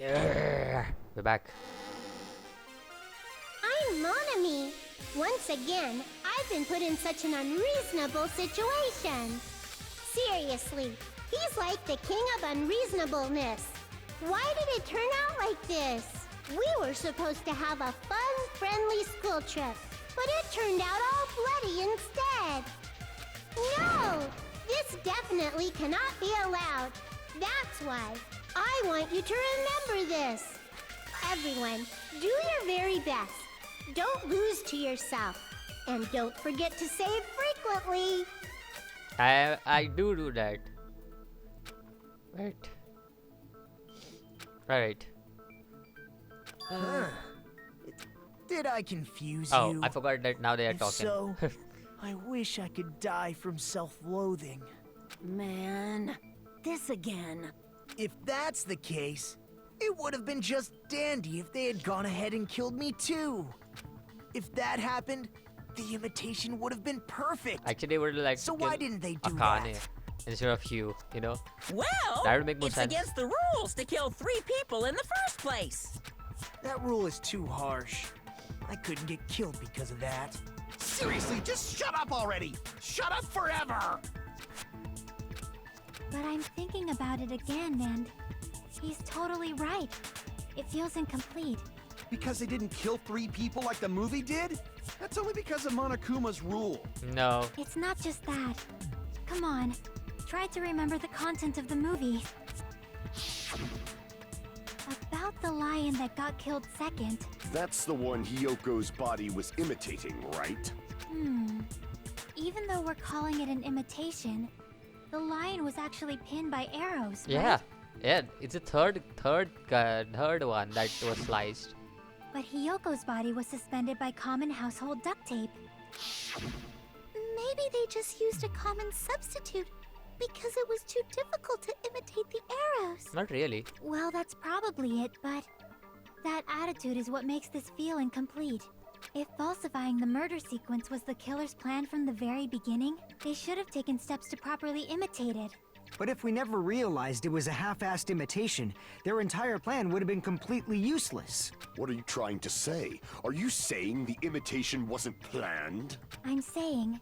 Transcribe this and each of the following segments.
Yeah. We're back. I'm Monami. Once again, I've been put in such an unreasonable situation. Seriously, he's like the king of unreasonableness. Why did it turn out like this? We were supposed to have a fun, friendly school trip, but it turned out all bloody instead. No! This definitely cannot be allowed. That's why I want you to remember this. Everyone, do your very best. Don't lose to yourself. And don't forget to save frequently. I do that. Right. Alright. Did I confuse Oh, you? I forgot that now they are If talking. so, I wish I could die from self-loathing. Man, this again. If that's the case, it would have been just dandy if they had gone ahead and killed me too. If that happened, the imitation would have been perfect. Actually, they would like So to why kill didn't they do Akane that? instead of you, you know? Well, That would make more it's sense. against the rules to kill 3 people in the first place. That rule is too harsh. I couldn't get killed because of that. Seriously, just shut up already! Shut up forever! But I'm thinking about it again, and he's totally right. It feels incomplete. Because they didn't kill 3 people like the movie did? That's only because of Monokuma's rule. No. It's not just that. Come on, try to remember the content of the movie. About the lion that got killed second. That's the one Hyoko's body was imitating, right? Even though we're calling it an imitation, the lion was actually pinned by arrows, Yeah. right? Yeah, it's a third one that was sliced. But Hyoko's body was suspended by common household duct tape. Maybe they just used a common substitute because it was too difficult to imitate the arrows. Not really. Well, that's probably it, but that attitude is what makes this feel incomplete. If falsifying the murder sequence was the killer's plan from the very beginning, they should have taken steps to properly imitate it. But if we never realized it was a half-assed imitation, their entire plan would have been completely useless. What are you trying to say? Are you saying the imitation wasn't planned? I'm saying,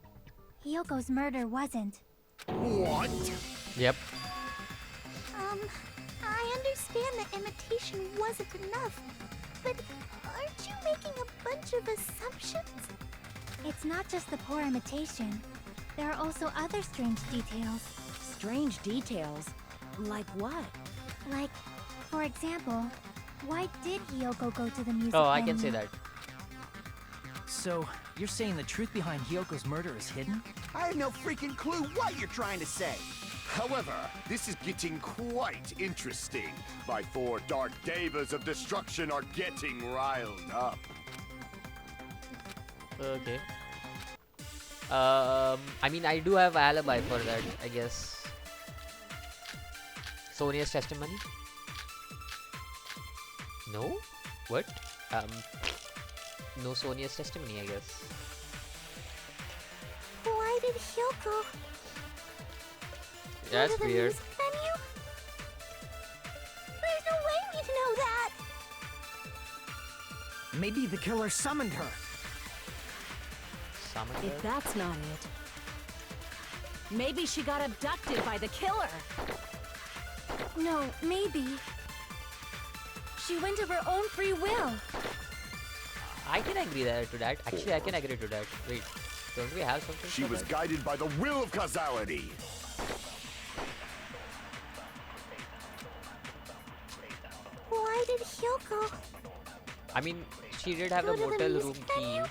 Hyoko's murder wasn't. What? Yep. I understand that imitation wasn't enough, but aren't you making a bunch of assumptions? It's not just the poor imitation. There are also other strange details. Strange details? Like what? Like, for example, why did Hyoko go to the music Oh, I can venue? say that. So, you're saying the truth behind Hyoko's murder is hidden? I have no freaking clue what you're trying to say. However, this is getting quite interesting. My 4 dark devas of destruction are getting riled up. Okay. I mean, I do have alibi for that, I guess. Sonia's testimony? No? What? No Sonia's testimony, I guess. Why did Hyoko go That's to the weird. music venue? There's no way we'd know that. Maybe the killer summoned her. Summon If her? that's not it, maybe she got abducted by the killer. No, maybe. She went of her own free will. I can agree to that. Actually, I can agree to that. Wait, don't we have something? She for was that? guided by the will of causality. Why did Hyoko I mean, she did have go the to the motel music room key, venue?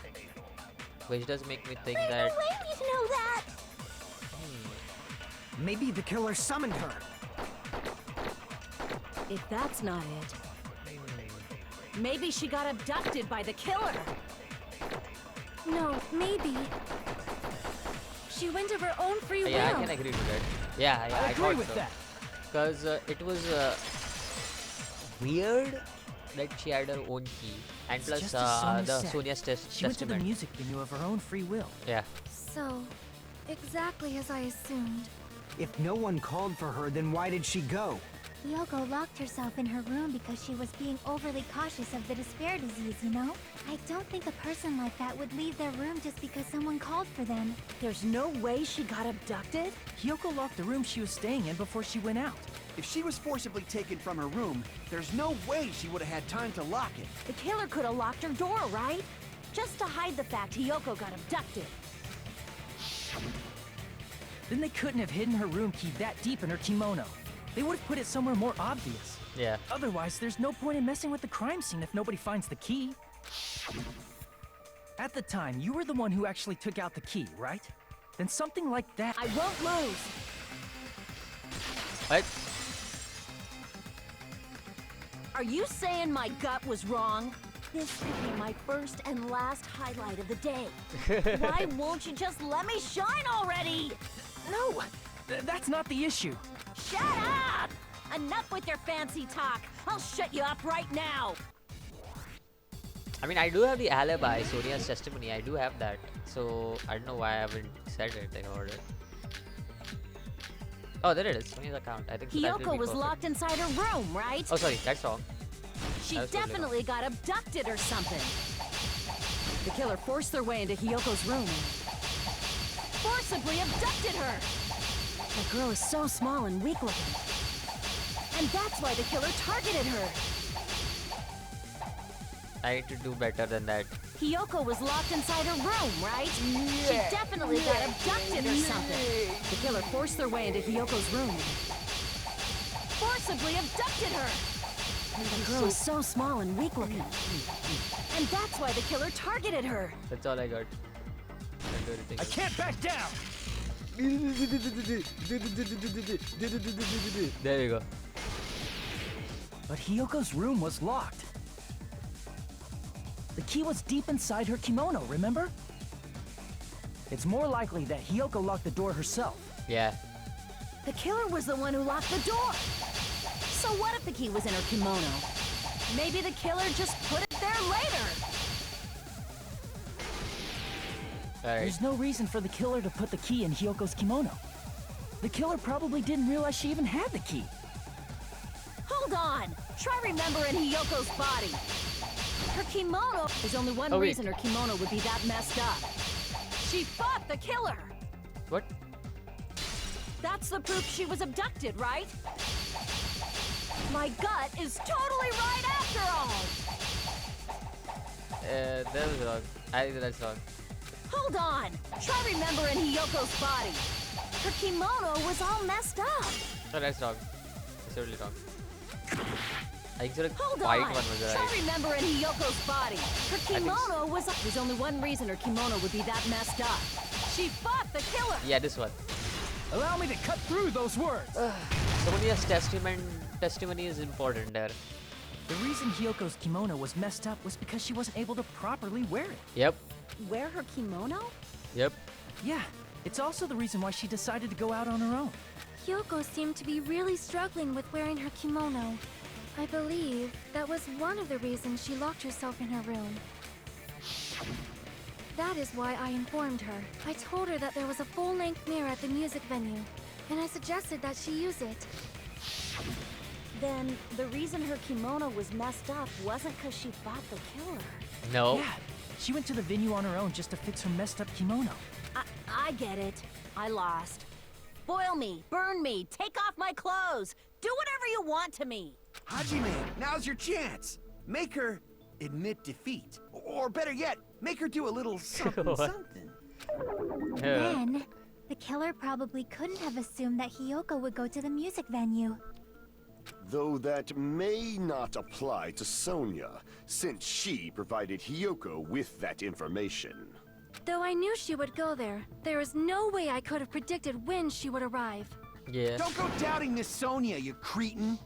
which does make me think There's that. no way we'd know that. Maybe the killer summoned her. If that's not it, maybe she got abducted by the killer. No, maybe. She went of her own free will. Yeah, I can agree to that. Yeah, I I agree thought with so. that. Because it was weird that she had her own key, and plus just as Sonia the said. Sonia's She went to the testament. music venue of her own free will. Yeah. So, exactly as I assumed. If no one called for her, then why did she go? Yoko locked herself in her room because she was being overly cautious of the despair disease, you know? I don't think a person like that would leave their room just because someone called for them. There's no way she got abducted? Hyoko locked the room she was staying in before she went out. If she was forcibly taken from her room, there's no way she would have had time to lock it. The killer could have locked her door, right? Just to hide the fact Hyoko got abducted. Then they couldn't have hidden her room key that deep in her kimono. They would have put it somewhere more obvious. Yeah. Otherwise, there's no point in messing with the crime scene if nobody finds the key. At the time, you were the one who actually took out the key, right? Then something like that... I won't lose. What? Are you saying my gut was wrong? This could be my first and last highlight of the day. Why won't you just let me shine already? No! That's not the issue. Shut up! Enough with your fancy talk. I'll shut you up right now. I mean, I do have the alibi, Sonia's testimony. I do have that. So, I don't know why I haven't said it in order. Oh, there it is. Sonia's account. I think so that will Hyoko be was perfect. locked inside her room, right? Oh, sorry. That's wrong. She that was totally definitely got abducted or something. The killer forced their way into Hyoko's room and forcibly abducted her. The girl is so small and weak looking. And that's why the killer targeted her. I need to do better than that. Hyoko was locked inside her room, right? She definitely got abducted or something. The killer forced their way into Hyoko's room and forcibly abducted her. The girl is so small and weak looking. And that's why the killer targeted her. That's all I got. Can't do anything I else. can't back down! There we go. But Hyoko's room was locked. The key was deep inside her kimono, remember? It's more likely that Hyoko locked the door herself. Yeah. The killer was the one who locked the door. So what if the key was in her kimono? Maybe the killer just put it there later. Alright. There's no reason for the killer to put the key in Hyoko's kimono. The killer probably didn't realize she even had the key. Hold on. Try remembering Hyoko's body. Her kimono. There's only one wait. reason her kimono would be that messed up. She fought the killer. What? That's the proof she was abducted, right? My gut is totally right after all. That was wrong. I think that's wrong. Hold on. Try remembering Hyoko's body. Her kimono was all messed up. No, that's wrong. That's totally wrong. I think so the Hold white on. one was Try right. remembering Hyoko's body. Her think kimono was... There's only one reason her kimono would be that messed up. She fought the killer. Yeah, this one. Allow me to cut through those words! Sonia's testimony is important there. The reason Hyoko's kimono was messed up was because she wasn't able to properly wear it. Yep. Wear her kimono? Yep. Yeah, it's also the reason why she decided to go out on her own. Hyoko seemed to be really struggling with wearing her kimono. I believe that was one of the reasons she locked herself in her room. That is why I informed her. I told her that there was a full-length mirror at the music venue, and I suggested that she use it. Then the reason her kimono was messed up wasn't because she fought the killer. No. Yeah, she went to the venue on her own just to fix her messed up kimono. I get it. I lost. Boil me, burn me, take off my clothes. Do whatever you want to me. Hajime, now's your chance. Make her admit defeat. Or better yet, make her do a little something What? something. Then, the killer probably couldn't have assumed that Hyoko would go to the music venue. Though that may not apply to Sonia, since she provided Hyoko with that information. Though I knew she would go there, there is no way I could have predicted when she would arrive. Yeah. Don't go doubting Miss Sonia, you cretin.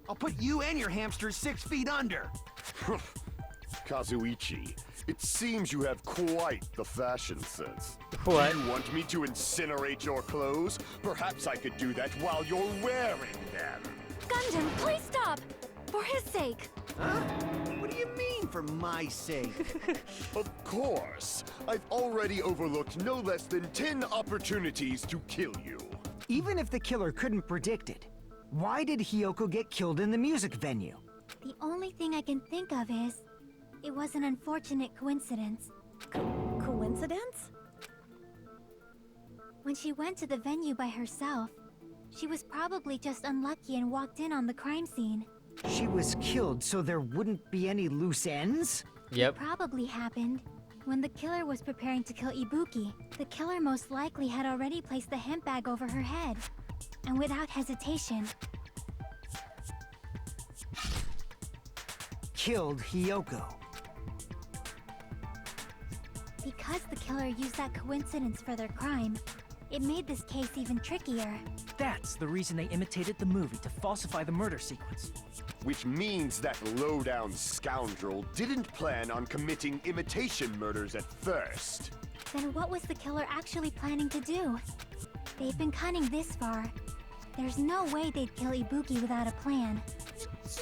I'll put you and your hamsters 6 feet under. Kazuichi, it seems you have quite the fashion sense. What? Do you want me to incinerate your clothes? Perhaps I could do that while you're wearing them. Gundam, please stop! For his sake! Huh? What do you mean, for my sake? Of course. I've already overlooked no less than 10 opportunities to kill you. Even if the killer couldn't predict it, Why did Hiyoko get killed in the music venue? The only thing I can think of is, it was an unfortunate coincidence. Coincidence? When she went to the venue by herself, she was probably just unlucky and walked in on the crime scene. She was killed so there wouldn't be any loose ends? Yep. Probably happened when the killer was preparing to kill Ibuki. The killer most likely had already placed the hemp bag over her head. And without hesitation, Killed Hiyoko. because the killer used that coincidence for their crime, it made this case even trickier. That's the reason they imitated the movie to falsify the murder sequence. Which means that low-down scoundrel didn't plan on committing imitation murders at first. Then what was the killer actually planning to do? They've been cunning this far. There's no way they'd kill Ibuki without a plan.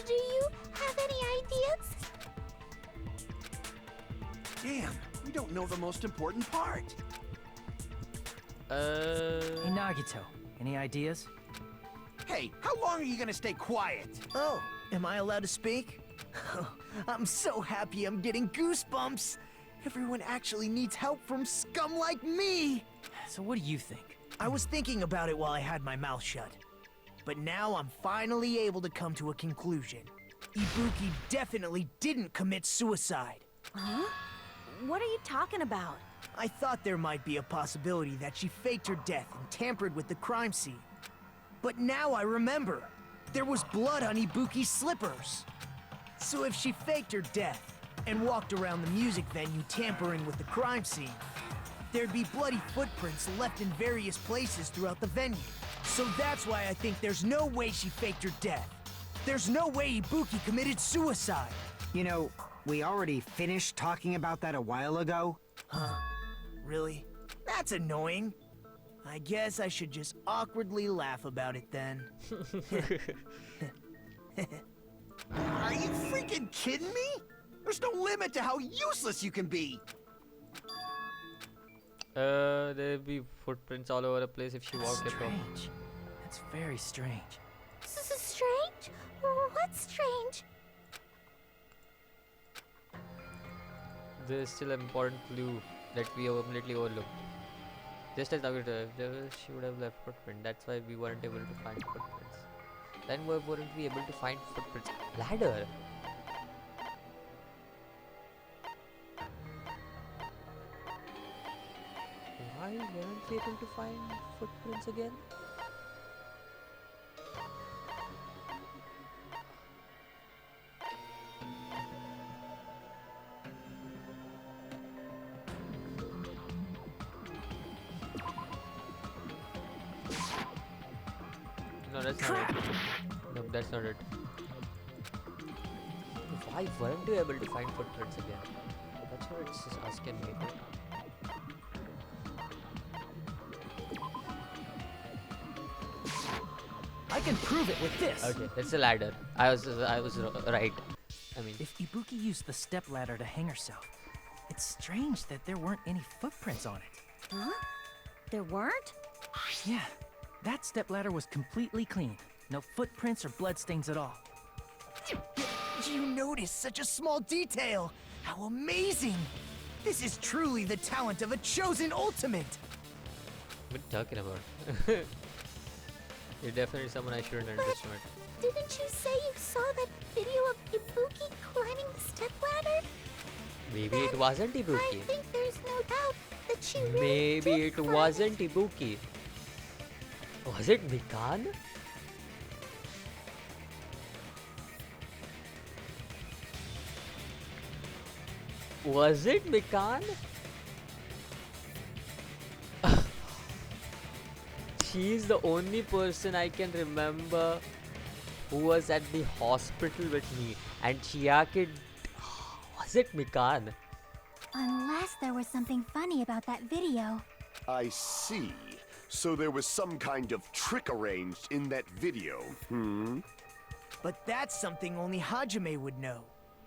Do you have any ideas? Damn, we don't know the most important part. Hey, Nagito, any ideas? Hey, how long are you gonna stay quiet? Oh, am I allowed to speak? I'm so happy I'm getting goosebumps. Everyone actually needs help from scum like me. So what do you think? I was thinking about it while I had my mouth shut. But now I'm finally able to come to a conclusion. Ibuki definitely didn't commit suicide. Huh? What are you talking about? I thought there might be a possibility that she faked her death and tampered with the crime scene. But now I remember, there was blood on Ibuki's slippers. So if she faked her death and walked around the music venue tampering with the crime scene, there'd be bloody footprints left in various places throughout the venue. So that's why I think there's no way she faked her death. There's no way Ibuki committed suicide. You know, we already finished talking about that a while ago. Huh? Really? That's annoying. I guess I should just awkwardly laugh about it then. Are you freaking kidding me? There's no limit to how useless you can be. There'll be footprints all over the place if she walked across. Strange. That's very strange. Strange? What's strange? There's still an important clue that we completely overlooked. Just as Nagito, she would have left footprint. That's why we weren't able to find footprints. Then we weren't we able to find footprints. Ladder. Why weren't we able to find footprints again? No, that's not it. No, that's not it. Why weren't we able to find footprints again? That's what it's just asking me. I can prove it with this! Okay, it's a ladder. I was right. I mean, If Ibuki used the step ladder to hang herself, it's strange that there weren't any footprints on it. Huh? There weren't? Yeah, that step ladder was completely clean. No footprints or bloodstains at all. You noticed such a small detail. How amazing! This is truly the talent of a chosen ultimate. what are you talking about? You're definitely someone I shouldn't underestimate. Didn't you say you saw that video of Ibuki climbing the stepladder? Maybe it wasn't I Ibuki. think there's no doubt that she really Maybe did it climb. wasn't Ibuki. Was it Mikan? Was it Mikan? She's the only person I can remember who was at the hospital with me. And Chiaki. Was it Mikan? Unless there was something funny about that video. I see. So there was some kind of trick arranged in that video, hmm? But that's something only Hajime would know,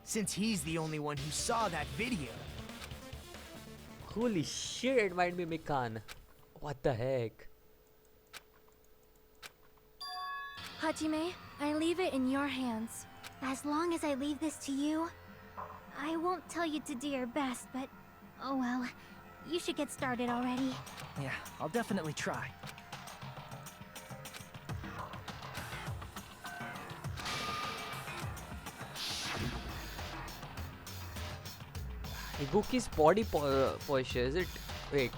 since he's the only one who saw that video. Holy shit, it might be Mikan. What the heck? Hajime, I leave it in your hands. As long as I leave this to you, I won't tell you to do your best, but oh well. You should get started already. Yeah, I'll definitely try. Ibuki's body posture, is it? Wait,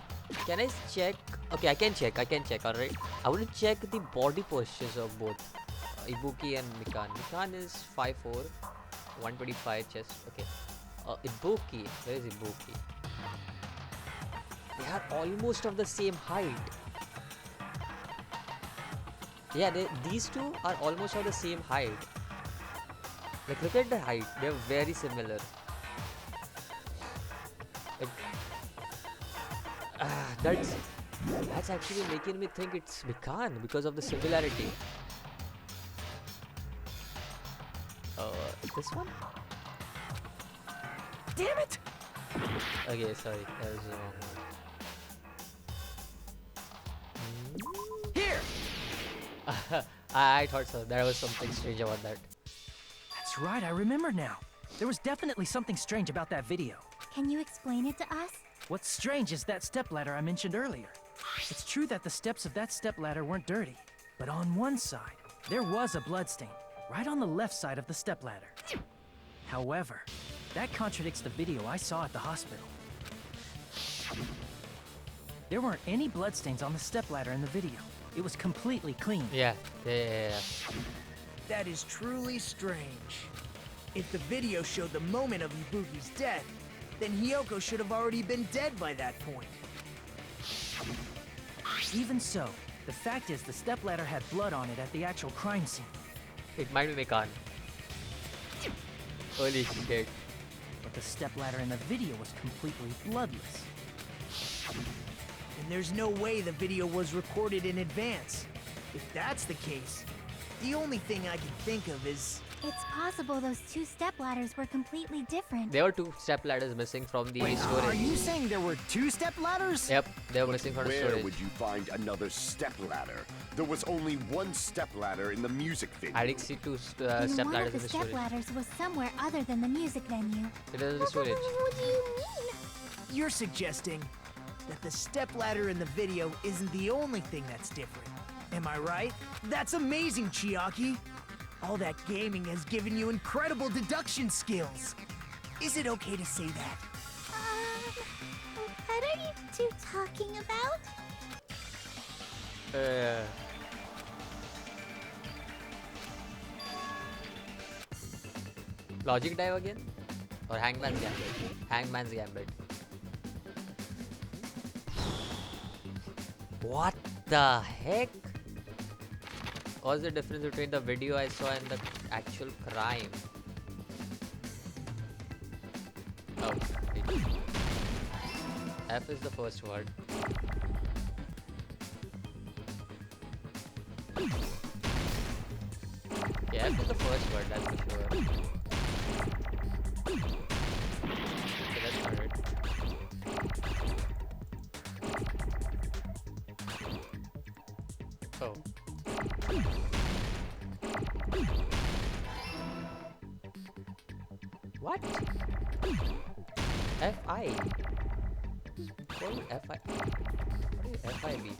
can I check? Okay, I can check, alright. I want to check the body postures of both Ibuki and Mikan. Mikan is 5'4", 125 chest. Okay. Ibuki, where is Ibuki? They are almost of the same height. Yeah, these two are almost of the same height. Like, look at the height, they're very similar. That's actually making me think it's Mikan because of the similarity. This one? Damn it! Okay, sorry, that was the wrong one. Here! I thought so. There was something strange about that. That's right, I remember now. There was definitely something strange about that video. Can you explain it to us? What's strange is that stepladder I mentioned earlier. It's true that the steps of that stepladder weren't dirty, but on one side, there was a bloodstain, right on the left side of the stepladder. However, that contradicts the video I saw at the hospital. There weren't any bloodstains on the stepladder in the video. It was completely clean. Yeah. That is truly strange. If the video showed the moment of Ibuki's death, then Hiyoko should have already been dead by that point. Even so, the fact is the stepladder had blood on it at the actual crime scene. It might be Mikan. Holy shit. But the stepladder in the video was completely bloodless. And there's no way the video was recorded in advance. If that's the case, the only thing I can think of is... It's possible those two stepladders were completely different. There were two step ladders missing from the storage. Are you saying there were 2 step ladders? Yep, they were missing from the Where storage. would you find another step ladder? There was only one step ladder in the music video. I didn't see two Then step one ladders of in the the storage. stepladders was somewhere other than the music venue. It is in the storage. What do you mean? You're suggesting that the stepladder in the video isn't the only thing that's different. Am I right? That's amazing, Chiaki! All that gaming has given you incredible deduction skills. Is it okay to say that? What are you two talking about? Logic dive again? Or Hangman's Gambit? Hangman's Gambit. What the heck? What's the difference between the video I saw and the actual crime? Oh, F is the first word. Yeah, F is the first word, that's for sure. Okay, that's not it. Oh. What? F-I? What would F-I? What would F-I be?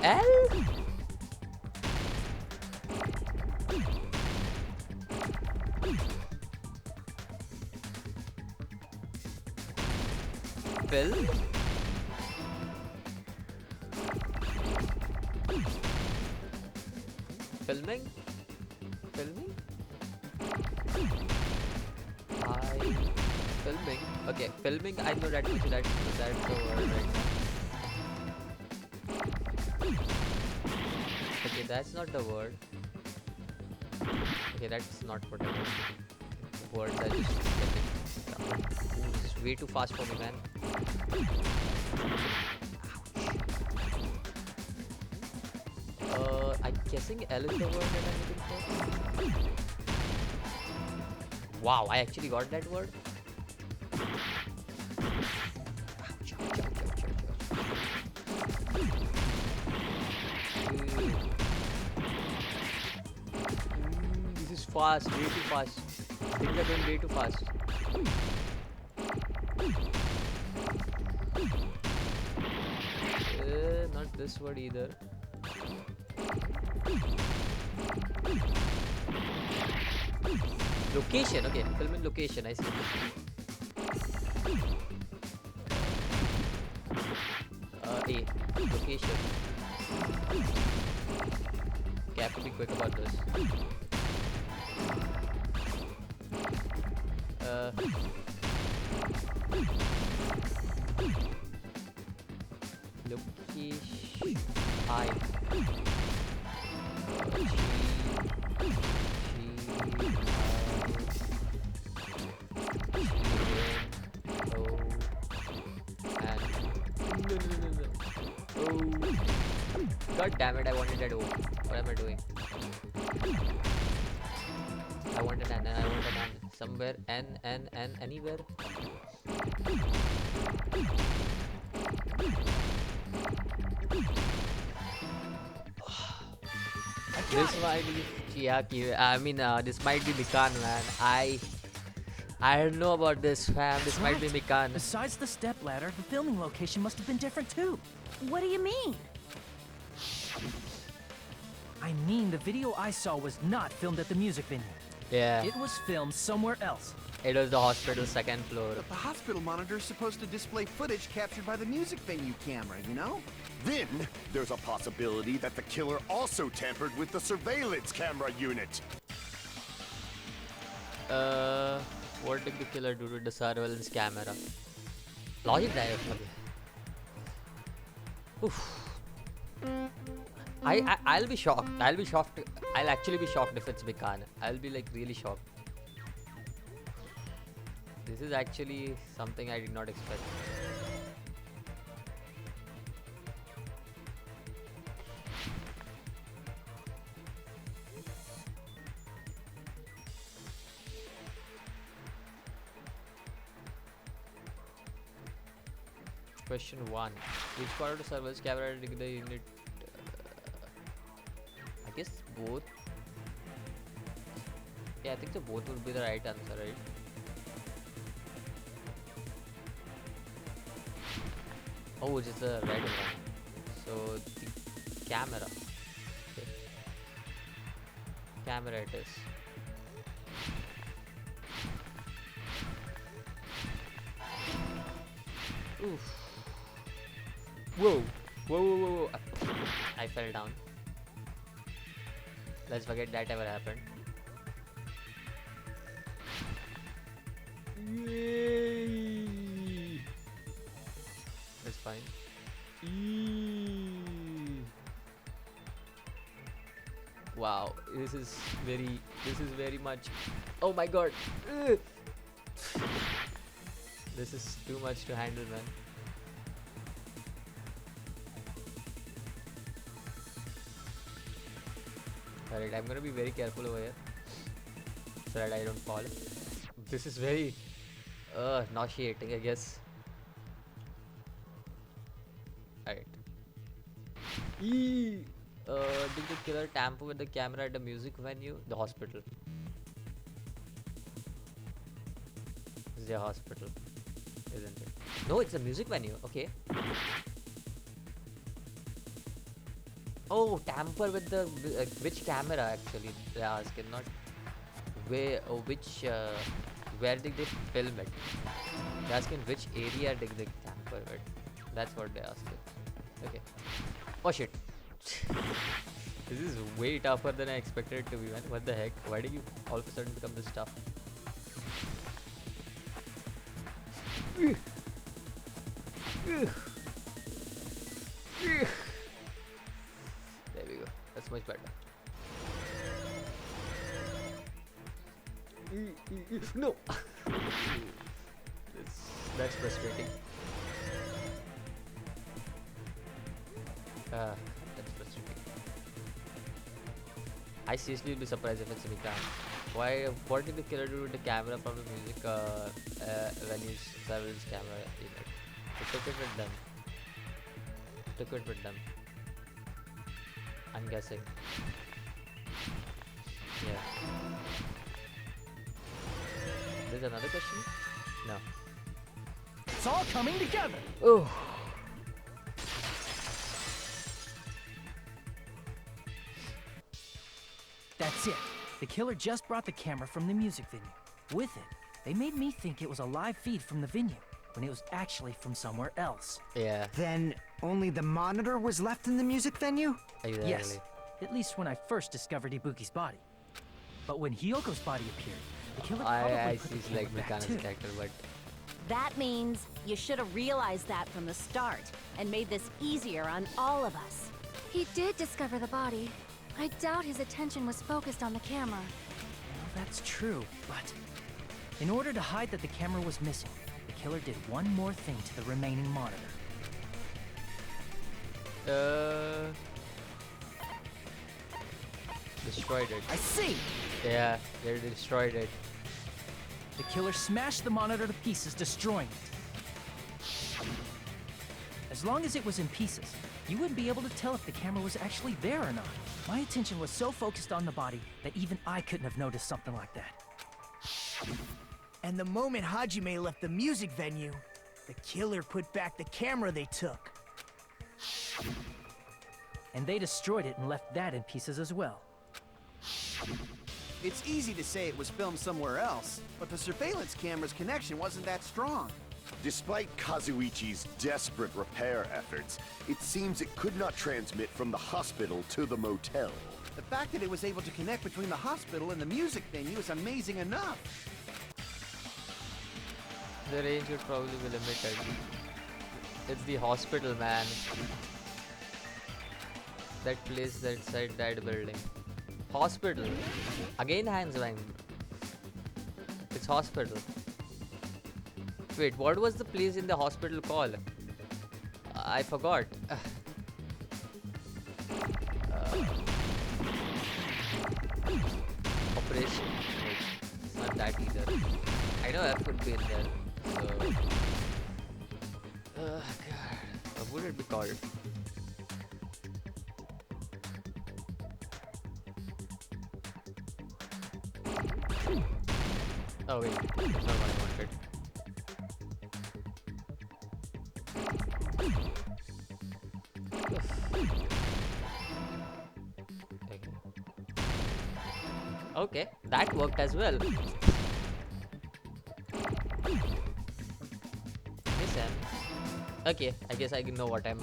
L? L? Phil? Filming? Filming? Filming? Okay, filming, I know that that's the word right now. Okay, that's not the word. Okay, that's not what I meant. Words are just getting... This is way too fast for me, man. I'm guessing L is the word that I'm looking for. Wow, I actually got that word. Ouch, ouch, ouch, ouch, ouch, ouch. fast, way too fast. Things are going way too fast. Not this word either. Location, okay, film in location, I see. A, location. Okay, I have to be quick about this. Location. I. God damn it, I wanted that O. What am I doing? I want an N, I want an N. Somewhere, N, anywhere. This might be Chiaki. I mean, this might be Mikan, man. I don't know about this, fam. This might be Mikan. Besides the stepladder, the filming location must have been different too. What do you mean? I mean, the video I saw was not filmed at the music venue. Yeah. It was filmed somewhere else. It was the hospital second floor. But the hospital monitor is supposed to display footage captured by the music venue camera, you know? Then, there's a possibility that the killer also tampered with the surveillance camera unit. What did the killer do to the surveillance camera? Logic dive. Oof. I'll be shocked. I'll be shocked. I'll actually be shocked if it's Mikan. I'll be like really shocked. This is actually something I did not expect. Question 1. Which part of the surveillance camera did the unit? I guess both. Yeah, I think so both would be the right answer, right? Oh, it's the right one. So the camera. Okay. Camera it is. Oof. Whoa. Whoa. I fell down. Let's forget that ever happened. Yay. That's fine. Wow, this is very much. Oh my god. This is too much to handle, man. Alright, I'm gonna be very careful over here so that I don't fall. This is very nauseating, I guess. Alright. Did the killer tamper with the camera at the music venue? The hospital. It's the hospital, isn't it? No, it's a music venue. Okay. Oh, tamper with the which camera actually? They're asking, not where or which. Where did they film it? They're asking which area did they tamper with. That's what they're asking. Okay. Oh shit. This is way tougher than I expected it to be, man. What the heck? Why did you all of a sudden become this tough? There we go. That's much better. No! That's frustrating. That's frustrating. I seriously would be surprised if it's Mikan. Why? What did the killer do with the camera from the music venue's surveillance camera unit? He took it with them. Took it with them. I'm guessing. Yeah. There's another question? No. It's all coming together. Oh. That's it. The killer just brought the camera from the music venue. With it, they made me think it was a live feed from the venue, when it was actually from somewhere else. Yeah. Then only the monitor was left in the music venue? Are you there, Yes, really? at least when I first discovered Ibuki's body. But when Hyoko's body appeared, the killer I probably put the see camera like back Mikana's too. character, but That means you should have realized that from the start and made this easier on all of us. He did discover the body. I doubt his attention was focused on the camera. Well, that's true, but in order to hide that the camera was missing, the killer did one more thing to the remaining monitor. destroyed it. I see! Yeah, they destroyed it. The killer smashed the monitor to pieces, destroying it. As long as it was in pieces, you wouldn't be able to tell if the camera was actually there or not. My attention was so focused on the body that even I couldn't have noticed something like that. And the moment Hajime left the music venue, the killer put back the camera they took. And they destroyed it and left that in pieces as well. It's easy to say it was filmed somewhere else, but the surveillance camera's connection wasn't that strong. Despite Kazuichi's desperate repair efforts, it seems it could not transmit from the hospital to the motel. The fact that it was able to connect between the hospital and the music venue is amazing enough. The range would probably be limited. It's the hospital, man. That place that's inside that building. Hospital. Again hands wang. It's hospital. Wait, what was the place in the hospital called? I forgot. Operation. Wait, it's not that either. I know F would be in there. So. God. What would it be called? Oh wait, that's not what I wanted. Okay, that worked as well. Listen. Okay, I guess I know what I'm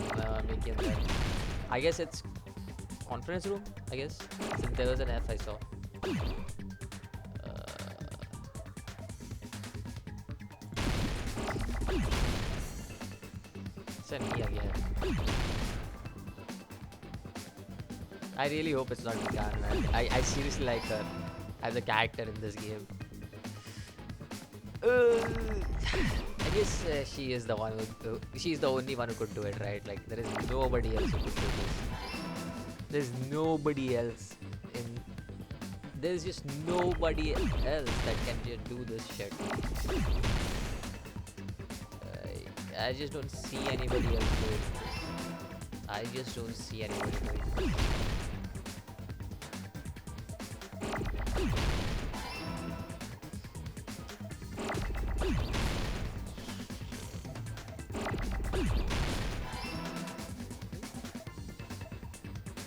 making there. I guess it's conference room, I guess. Since there was an F I saw. Send me again. I really hope it's not Mikan, man. I seriously like her as a character in this game. I guess she is the one who, she's the only one who could do it, right? Like there is nobody else who could do this. There's nobody else in. There's just nobody else that can just do this shit. I just don't see anybody else doing this. I just don't see anybody doing this.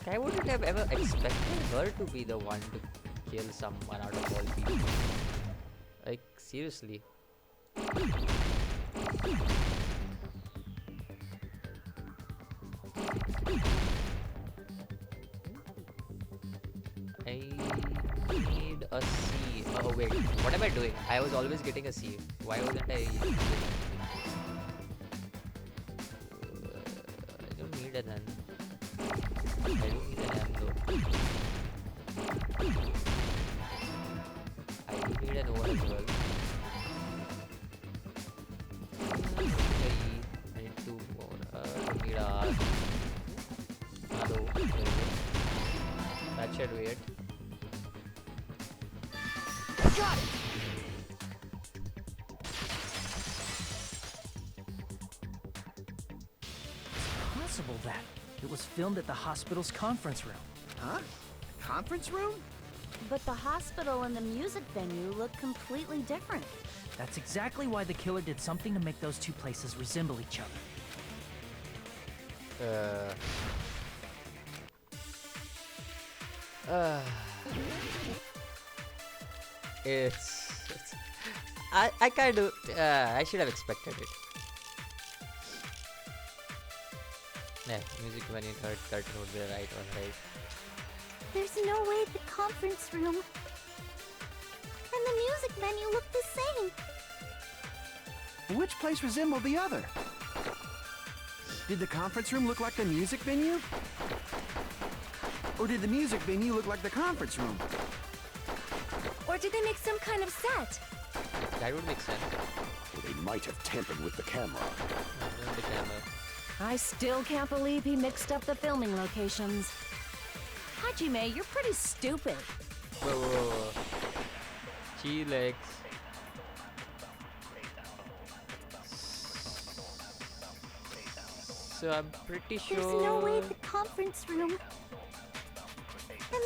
I wouldn't have ever expected her to be the one to kill someone out of all people. Like, seriously. I need a C. Oh wait, what am I doing? I was always getting a C. Why wasn't I? I don't need an N. I don't need an M though. I do need an O as well. I need two more. I don't need a R. Another O. There we go. That should be it. Got it! It's possible that it was filmed at the hospital's conference room. Huh? Conference room? But the hospital and the music venue look completely different. That's exactly why the killer did something to make those two places resemble each other. It's I kind of I should have expected it. Yeah, music when you heard curtain would be the right one, right? There's no way the conference room and the music venue look the same. Which place resembled the other? Did the conference room look like the music venue? Or did the music venue look like the conference room? Or did they make some kind of set? That would make sense. They might have tampered with the camera. The camera. I still can't believe he mixed up the filming locations. Hajime, you're pretty stupid. Whoa. Chillax. So I'm pretty sure. There's no way the conference room and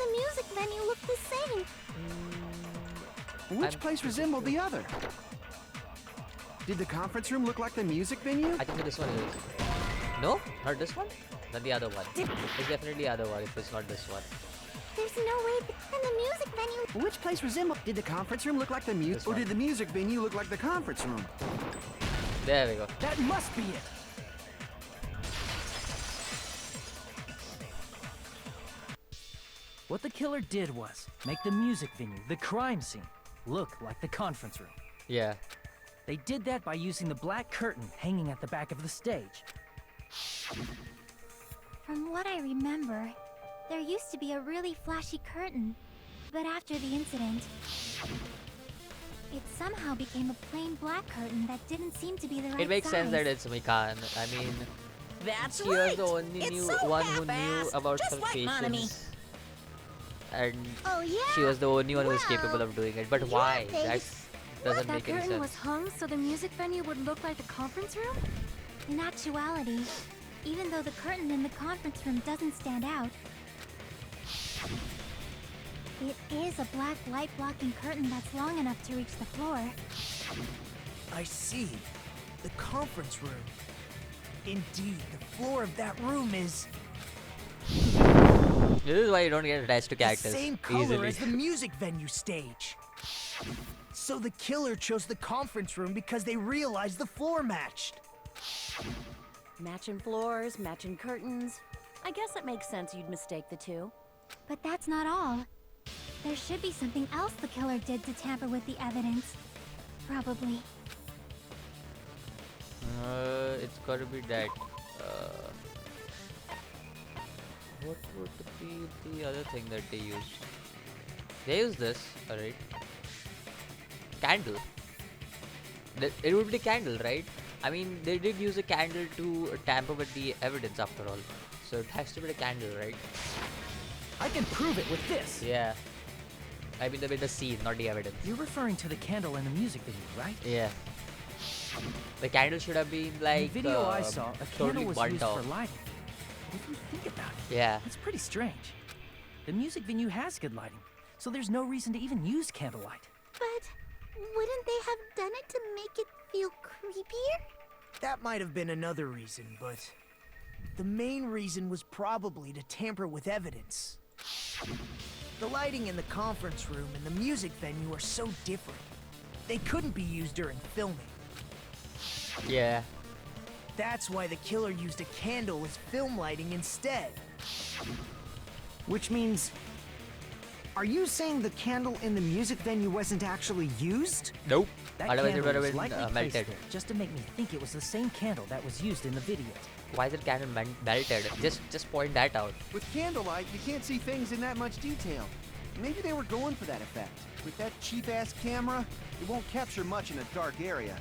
the music venue look the same. Which place resembled the other? Did the conference room look like the music venue? I think this one is. No, not this one. Not the other one. It's definitely the other one. If it's not this one. There's no way and the music venue. Which place resembled? Did the conference room look like the music, or did the music venue look like the conference room? There we go. That must be it! What the killer did was make the music venue, the crime scene, look like the conference room. Yeah. They did that by using the black curtain hanging at the back of the stage. From what I remember, there used to be a really flashy curtain. But after the incident, it somehow became a plain black curtain that didn't seem to be the right It makes sense size. that it's Mikan. I mean, That's she was the only one who knew about her patients. And Oh yeah. she was the only one who was Well, capable of doing it. But your why? That face. doesn't That make any curtain sense. was hung so the music venue would look like the conference room? In actuality, even though the curtain in the conference room doesn't stand out, it is a black light-blocking curtain that's long enough to reach the floor. I see. The conference room. Indeed, the floor of that room is This is why you don't get attached to the characters same color easily. as the music venue stage. So the killer chose the conference room because they realized the floor matched. Matching floors, matching curtains. I guess it makes sense you'd mistake the two. But that's not all. There should be something else the killer did to tamper with the evidence. Probably. It's gotta be that. What would be the other thing that they used? They used this, alright. Candle. It would be the candle, right? I mean, they did use a candle to tamper with the evidence after all. So it has to be the candle, right? I can prove it with this! Yeah. I mean, the scene, not the evidence. You're referring to the candle in the music video, right? Yeah. The candle should have been like in the video I saw, a totally candle was burnt used off. for lighting. If you think about it, Yeah. it's pretty strange. The music venue has good lighting, so there's no reason to even use candlelight. But wouldn't they have done it to make it feel creepier? That might have been another reason, but the main reason was probably to tamper with evidence. The lighting in the conference room and the music venue are so different. They couldn't be used during filming. Yeah. That's why the killer used a candle as film lighting instead. Which means... Are you saying the candle in the music venue wasn't actually used? Nope. That Otherwise it candle would was have been lightly placed melted. there just to make me think it was the same candle that was used in the video. Why is it candle melted? Just point that out. With candlelight, you can't see things in that much detail. Maybe they were going for that effect. With that cheap-ass camera, it won't capture much in a dark area.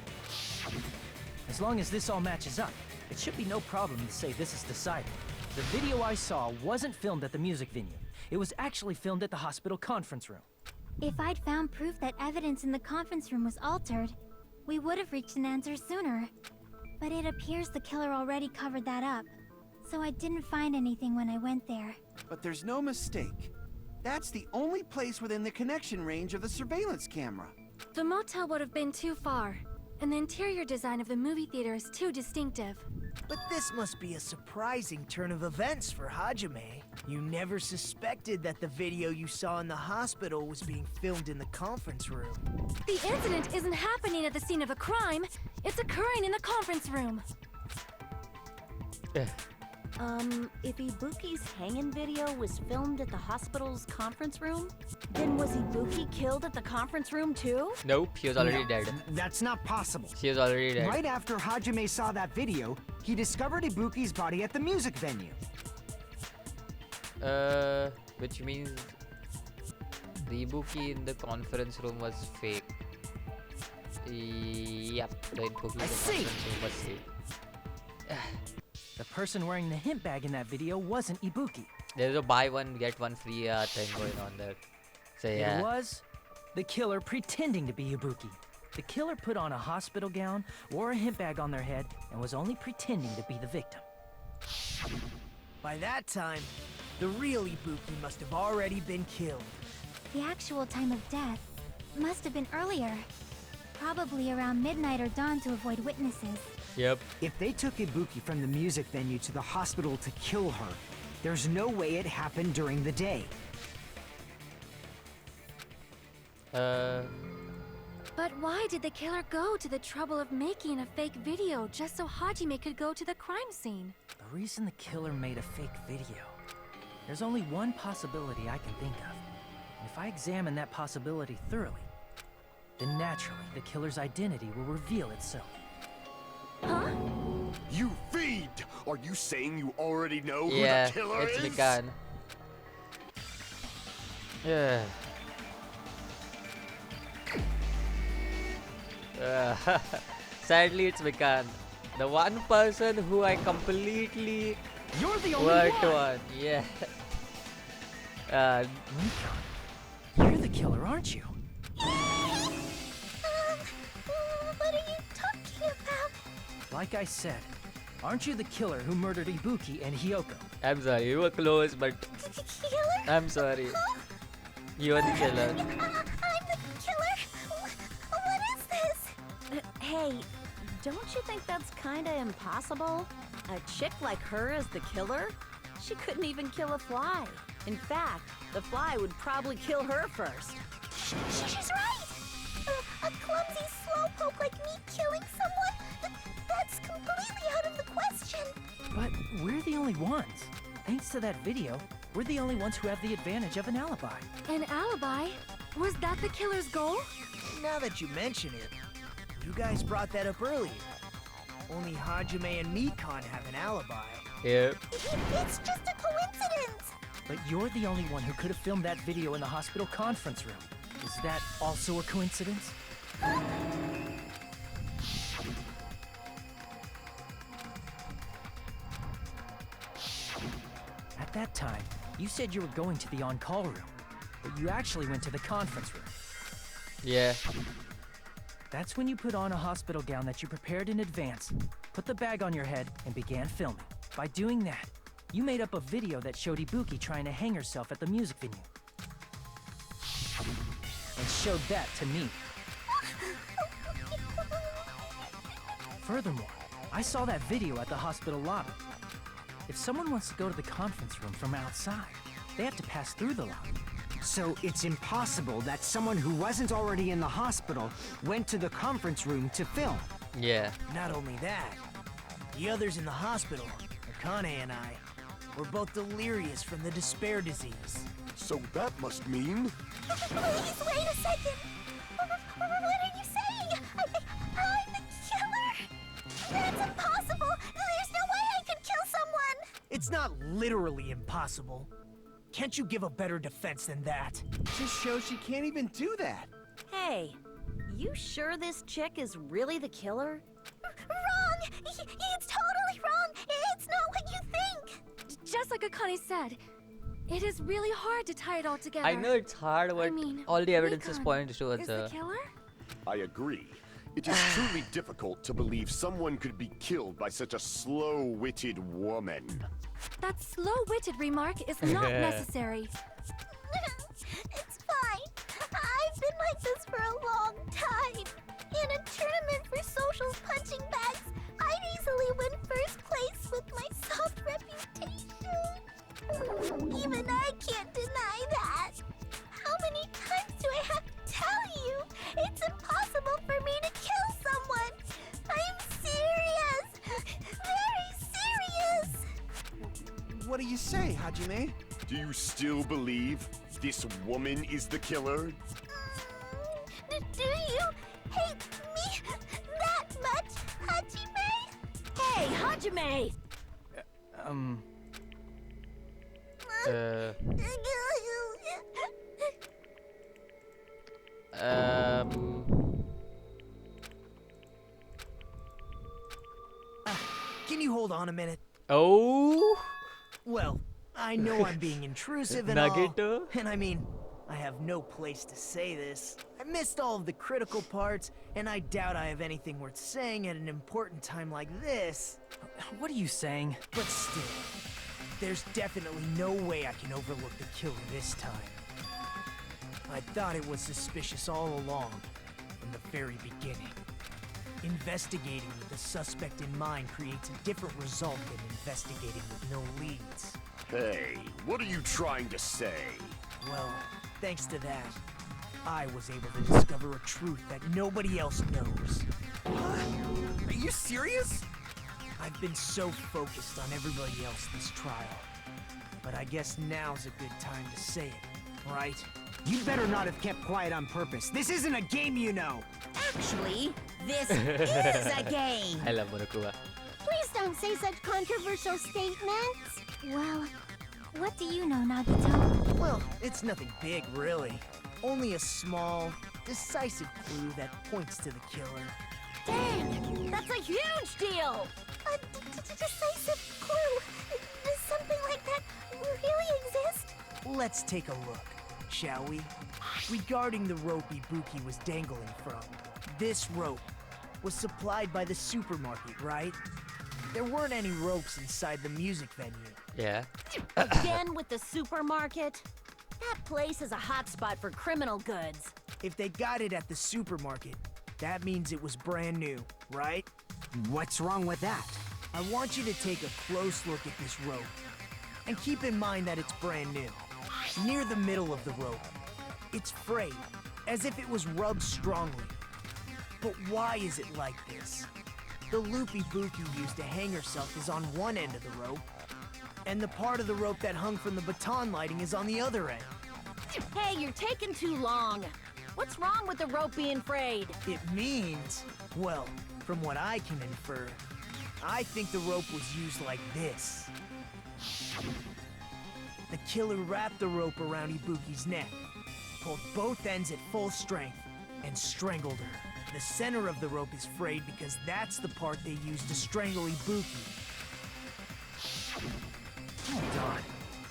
As long as this all matches up, it should be no problem to say this is decided. The video I saw wasn't filmed at the music venue. It was actually filmed at the hospital conference room. If I'd found proof that evidence in the conference room was altered, we would have reached an answer sooner. But it appears the killer already covered that up, so I didn't find anything when I went there. But there's no mistake. That's the only place within the connection range of the surveillance camera. The motel would have been too far, and the interior design of the movie theater is too distinctive. But this must be a surprising turn of events for Hajime. You never suspected that the video you saw in the hospital was being filmed in the conference room. The incident isn't happening at the scene of a crime, it's occurring in the conference room. If Ibuki's hanging video was filmed at the hospital's conference room, then was Ibuki killed at the conference room too? Nope, she was already No, dead. That's not possible. She was already dead. Right after Hajime saw that video, he discovered Ibuki's body at the music venue. Which means the Ibuki in the conference room was fake. Yep, the Ibuki in the conference room was fake. The person wearing the hint bag in that video wasn't Ibuki. There's a buy one get one free thing going on there. So yeah. It was the killer pretending to be Ibuki. The killer put on a hospital gown, wore a hint bag on their head, and was only pretending to be the victim. By that time, the real Ibuki must have already been killed. The actual time of death must have been earlier. Probably around midnight or dawn to avoid witnesses. Yep. If they took Ibuki from the music venue to the hospital to kill her, there's no way it happened during the day. But why did the killer go to the trouble of making a fake video just so Hajime could go to the crime scene? The reason the killer made a fake video. There's only one possibility I can think of. And if I examine that possibility thoroughly, then naturally the killer's identity will reveal itself. Huh? You fiend! Are you saying you already know who Yeah, the killer it's is? Mikan. Yeah. Sadly, it's Mikan. The one person who I completely You're the only worked one! on. Yeah. Mikan, you're the killer, aren't you? What are you talking about? Like I said, aren't you the killer who murdered Ibuki and Hyoko? I'm sorry, you were close, but Killer? I'm sorry. You are the killer. I'm the killer? What is this? Hey, don't you think that's kinda impossible? A chick like her as the killer? She couldn't even kill a fly. In fact, the fly would probably kill her first. She's right! A clumsy slowpoke like me killing someone? That's completely out of the question! But we're the only ones. Thanks to that video, we're the only ones who have the advantage of an alibi. An alibi? Was that the killer's goal? Now that you mention it, you guys brought that up earlier. Only Hajime and Mikan have an alibi. Yep. It's just a coincidence! But you're the only one who could have filmed that video in the hospital conference room. Is that also a coincidence? At that time, you said you were going to the on-call room, but you actually went to the conference room. Yeah. That's when you put on a hospital gown that you prepared in advance, put the bag on your head, and began filming. By doing that, you made up a video that showed Ibuki trying to hang herself at the music venue. And showed that to me. Furthermore, I saw that video at the hospital lobby. If someone wants to go to the conference room from outside, they have to pass through the lobby. So it's impossible that someone who wasn't already in the hospital went to the conference room to film. Yeah. Not only that, the others in the hospital, Akane and I, were both delirious from the despair disease. So that must mean... Please wait a second! What are you saying? I'm the killer? That's impossible! There's no way I could kill someone! It's not literally impossible. Can't you give a better defense than that? Just shows she can't even do that. Hey, you sure this chick is really the killer? Wrong! It's totally wrong! It's not what you think! Just like Akane said, it is really hard to tie it all together. I know it's hard, but all the evidences Mikan point towards is the killer? I agree. It is truly difficult to believe someone could be killed by such a slow-witted woman. That slow-witted remark is not necessary. It's fine. I've been like this for a long time. In a tournament for socials punching bags, I'd easily win first place with my soft reputation. Even I can't deny that. How many times do I have to tell you? It's impossible for me to kill someone. I'm serious. Very serious. What do you say, Hajime? Do you still believe this woman is the killer? Do you hate me that much, Hajime? Hey, Hajime! Can you hold on a minute? Oh, Well, I know I'm being intrusive and Nuggeto? all, and I mean, I have no place to say this. I missed all of the critical parts, and I doubt I have anything worth saying at an important time like this. What are you saying? But still, there's definitely no way I can overlook the killer this time. I thought it was suspicious all along, from the very beginning. Investigating with the suspect in mind creates a different result than investigating with no leads. Hey, what are you trying to say? Well, thanks to that, I was able to discover a truth that nobody else knows. Are you serious? I've been so focused on everybody else this trial. But I guess now's a good time to say it, right? You better not have kept quiet on purpose. This isn't a game, you know. Actually, this is a game! I love Monokuma. Please don't say such controversial statements. Well, what do you know, Nagito? Well, it's nothing big, really. Only a small, decisive clue that points to the killer. Dang! That's a huge deal! A decisive clue. Does something like that really exist? Let's take a look, shall we? Regarding the rope Ibuki was dangling from, this rope was supplied by the supermarket, right? There weren't any ropes inside the music venue. Yeah. Again with the supermarket? That place is a hotspot for criminal goods. If they got it at the supermarket, that means it was brand new, right? What's wrong with that? I want you to take a close look at this rope. And keep in mind that it's brand new. Near the middle of the rope, it's frayed, as if it was rubbed strongly. But why is it like this? The loop Ibuki used to hang herself is on one end of the rope, and the part of the rope that hung from the baton lighting is on the other end. Hey, you're taking too long. What's wrong with the rope being frayed? It means, well, from what I can infer, I think the rope was used like this. The killer wrapped the rope around Ibuki's neck, pulled both ends at full strength, and strangled her. The center of the rope is frayed because that's the part they used to strangle Ibuki. Hold on.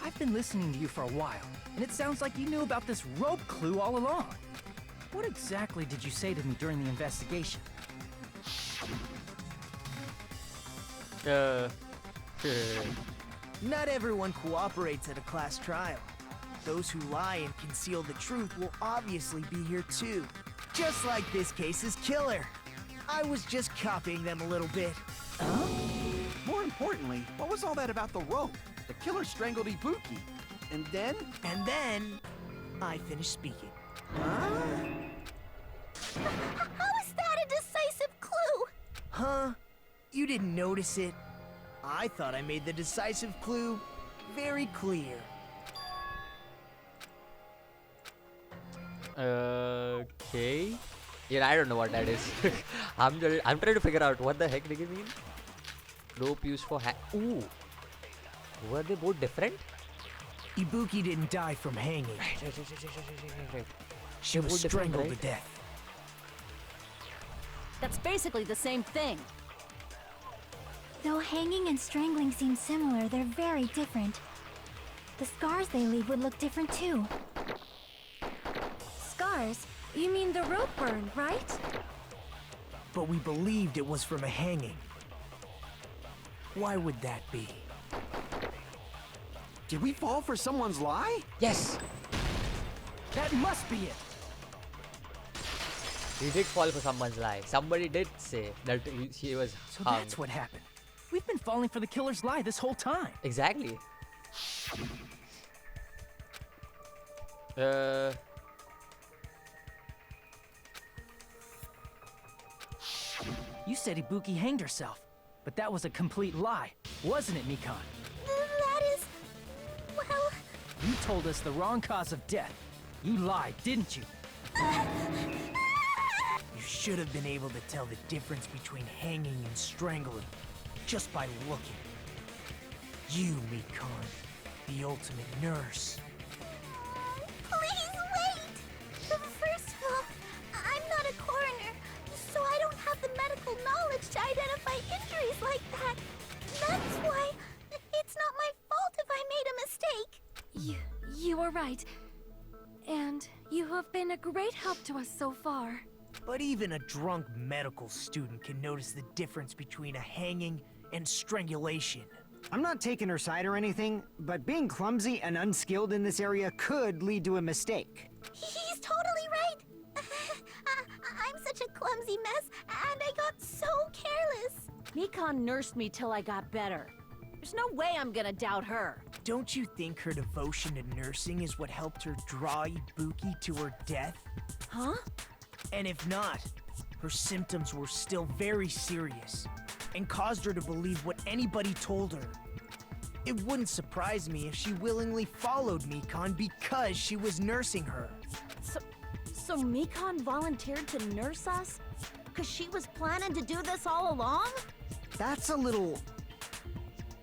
I've been listening to you for a while, and it sounds like you knew about this rope clue all along. What exactly did you say to me during the investigation? Not everyone cooperates at a class trial. Those who lie and conceal the truth will obviously be here too. Just like this case's killer. I was just copying them a little bit. More importantly, what was all that about the rope? The killer strangled Ibuki. And then? And then, I finished speaking. How is that a decisive clue? Huh? You didn't notice it? I thought I made the decisive clue very clear. Okay. Yeah, I don't know what that is. I'm trying to figure out what the heck did it mean. Rope used for ooh. Were they both different? Ibuki didn't die from hanging. Right. She was both different, strangled right? to death. That's basically the same thing. Though hanging and strangling seem similar, they're very different. The scars they leave would look different too. Scars? You mean the rope burn, right? But we believed it was from a hanging. Why would that be? Did we fall for someone's lie? Yes. That must be it! He did fall for someone's lie. Somebody did say that she was So hung. that's what happened. We've been falling for the killer's lie this whole time. Exactly. You said Ibuki hanged herself, but that was a complete lie, wasn't it, Mikan? That is... well... You told us the wrong cause of death. You lied, didn't you? You should have been able to tell the difference between hanging and strangling just by looking. You, Mikan, the ultimate nurse. Please wait! First of all, I'm not a coroner, so I don't have the medical knowledge to identify injuries like that. That's why it's not my fault if I made a mistake. You are right. And you have been a great help to us so far. But even a drunk medical student can notice the difference between a hanging and strangulation. I'm not taking her side or anything, but being clumsy and unskilled in this area could lead to a mistake. He's totally right. I'm such a clumsy mess, and I got so careless. Mikan nursed me till I got better. There's no way I'm gonna doubt her. Don't you think her devotion to nursing is what helped her draw Ibuki to her death? Huh? And if not, her symptoms were still very serious and caused her to believe what anybody told her. It wouldn't surprise me if she willingly followed Mikan because she was nursing her. So Mikan volunteered to nurse us? 'Cause she was planning to do this all along? That's a little...